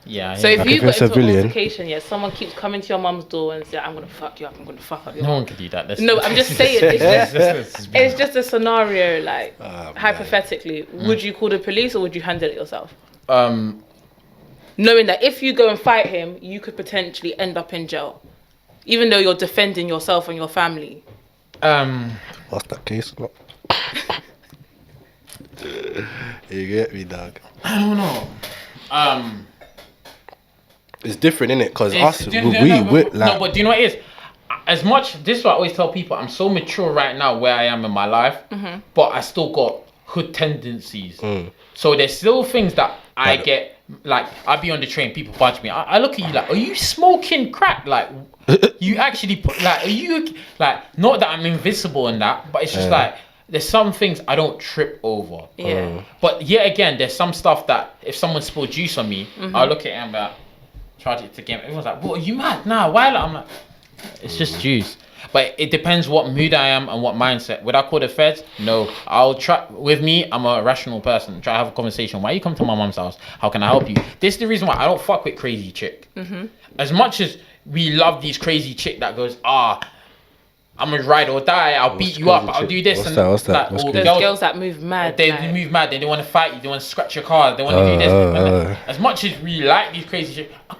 Yeah. So if like you got into civilian, an altercation, yeah, someone keeps coming to your mum's door and say, I'm going to fuck you up, I'm going to fuck up your no one can do that. No, I'm just saying, it's just a scenario, like, hypothetically. Would you call the police or would you handle it yourself? Knowing that if you go and fight him, you could potentially end up in jail. Even though you're defending yourself and your family. What's that case? You get me, dog? I don't know. It's different, innit? Because us, but do you know what it is? As much, this is what I always tell people, I'm so mature right now where I am in my life, but I still got hood tendencies. So there's still things that I get, like, I'll be on the train, people punch me. I look at you like, are you smoking crack? Like, you actually put, like, are you, like, not that I'm invisible in that, but it's just like, there's some things I don't trip over. Yeah. But yet again, there's some stuff that if someone spilled juice on me, I'll look at it and be like, charge it to game. Everyone's like, what, are you mad? Nah, why? I'm like, it's just juice. But it depends what mood I am and what mindset. Would I call the feds? No. I'll try. With me, I'm a rational person. Try to have a conversation. Why you come to my mom's house? How can I help you? This is the reason why I don't fuck with crazy chick. As much as we love these crazy chick that goes, I'm gonna ride or die. I'll beat you up. I'll do this. What's that? There's girls that move mad. They move mad. They want to fight you. They want to scratch your car. They want to do this. As much as we like these crazy shit, I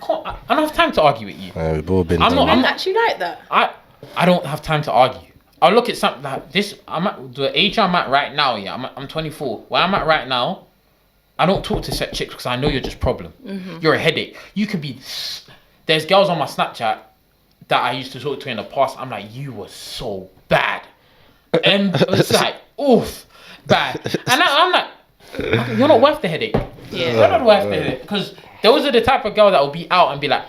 don't have time to argue with you. We've all been. I'm actually like that. I don't have time to argue. I'll look at something like this. I'm at the age I'm at right now. Yeah, I'm 24. Where I'm at right now, I don't talk to set chicks because I know you're just problem. You're a headache. You could be. There's girls on my Snapchat that I used to talk to in the past. I'm like, you were so bad, and it's like, oof, bad. And I'm like, you're not worth the headache. Yeah. You're not worth the headache because those are the type of girls that will be out and be like,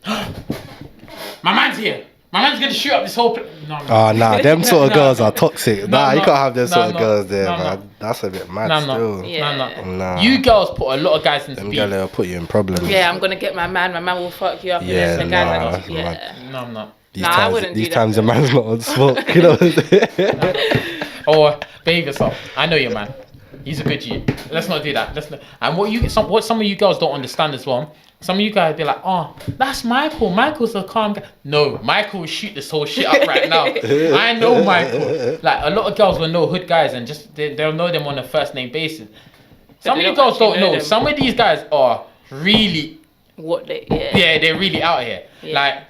my man's here. My man's gonna shoot up this whole place. Nah, them sort of girls are toxic. You can't have them sort of girls there, man. That's a bit mad still. Nah. You girls put a lot of guys into them beef. girls will put you in problems. Yeah, I'm gonna get my man. My man will fuck you up. Yeah, and this, and guys No, I'm not. I wouldn't do that. These times a man's not on smoke, you know what I'm saying? Or behave yourself. I know your man. He's a good G. Let's not do that. And what some of you girls don't understand as well. Some of you guys be like, oh, that's Michael. Michael's a calm guy. No, Michael will shoot this whole shit up right now. I know Michael. Like, a lot of girls will know hood guys and just they'll know them on a first name basis. Some of you girls don't know. Some of these guys are really yeah, they're really out here. Yeah. Like,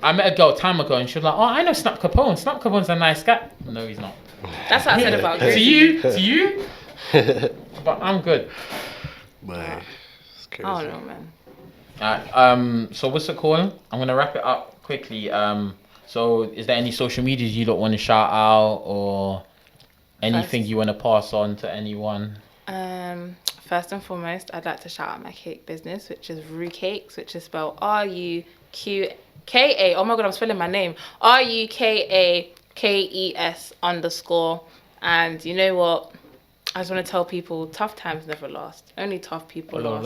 I met a girl time ago and she was like, oh, I know Snap Capone. Snap Capone's a nice guy. No, he's not. That's what I said about to you. But I'm good. But it's crazy. I don't know, man. Alright, so what's it called? I'm gonna wrap it up quickly. So is there any social medias you don't want to shout out or anything you want to pass on to anyone? First and foremost, I'd like to shout out my cake business, which is Rukakes, which is spelled Ruqka. Oh my god, I'm spelling my name. Rukakes_. And you know what? I just want to tell people, tough times never last. Only tough people last.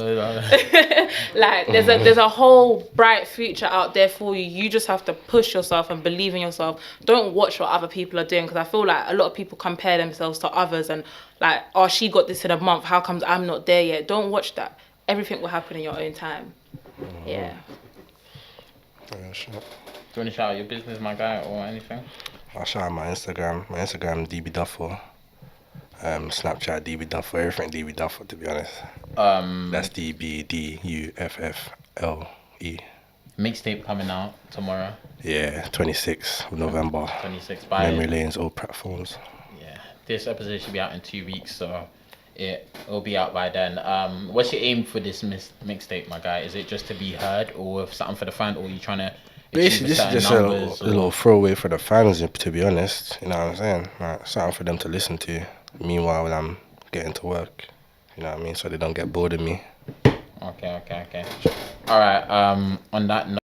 Like, there's a whole bright future out there for you. You just have to push yourself and believe in yourself. Don't watch what other people are doing, because I feel like a lot of people compare themselves to others and like, oh, she got this in a month. How comes I'm not there yet? Don't watch that. Everything will happen in your own time. Yeah. Sure. Do you want to shout out your business, my guy, or anything? I'll shout out my Instagram. My Instagram, DB Duffle. Snapchat, DB Duffle. Everything DB Duffle, to be honest. That's DBDUFFLE. Mixtape coming out tomorrow. Yeah, 26th of November. 26 by Memory Lane's all platforms. Yeah, this episode should be out in 2 weeks, so it'll be out by then. What's your aim for this mixtape, my guy? Is it just to be heard, or something for the fan, or are you trying to Basically, this is just a little throwaway for the fans, to be honest. You know what I'm saying? Like, something for them to listen to. Meanwhile, I'm getting to work. You know what I mean? So they don't get bored of me. Okay. All right. On that note.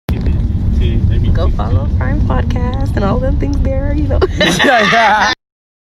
Go follow Prime Podcast and all them things there, you know.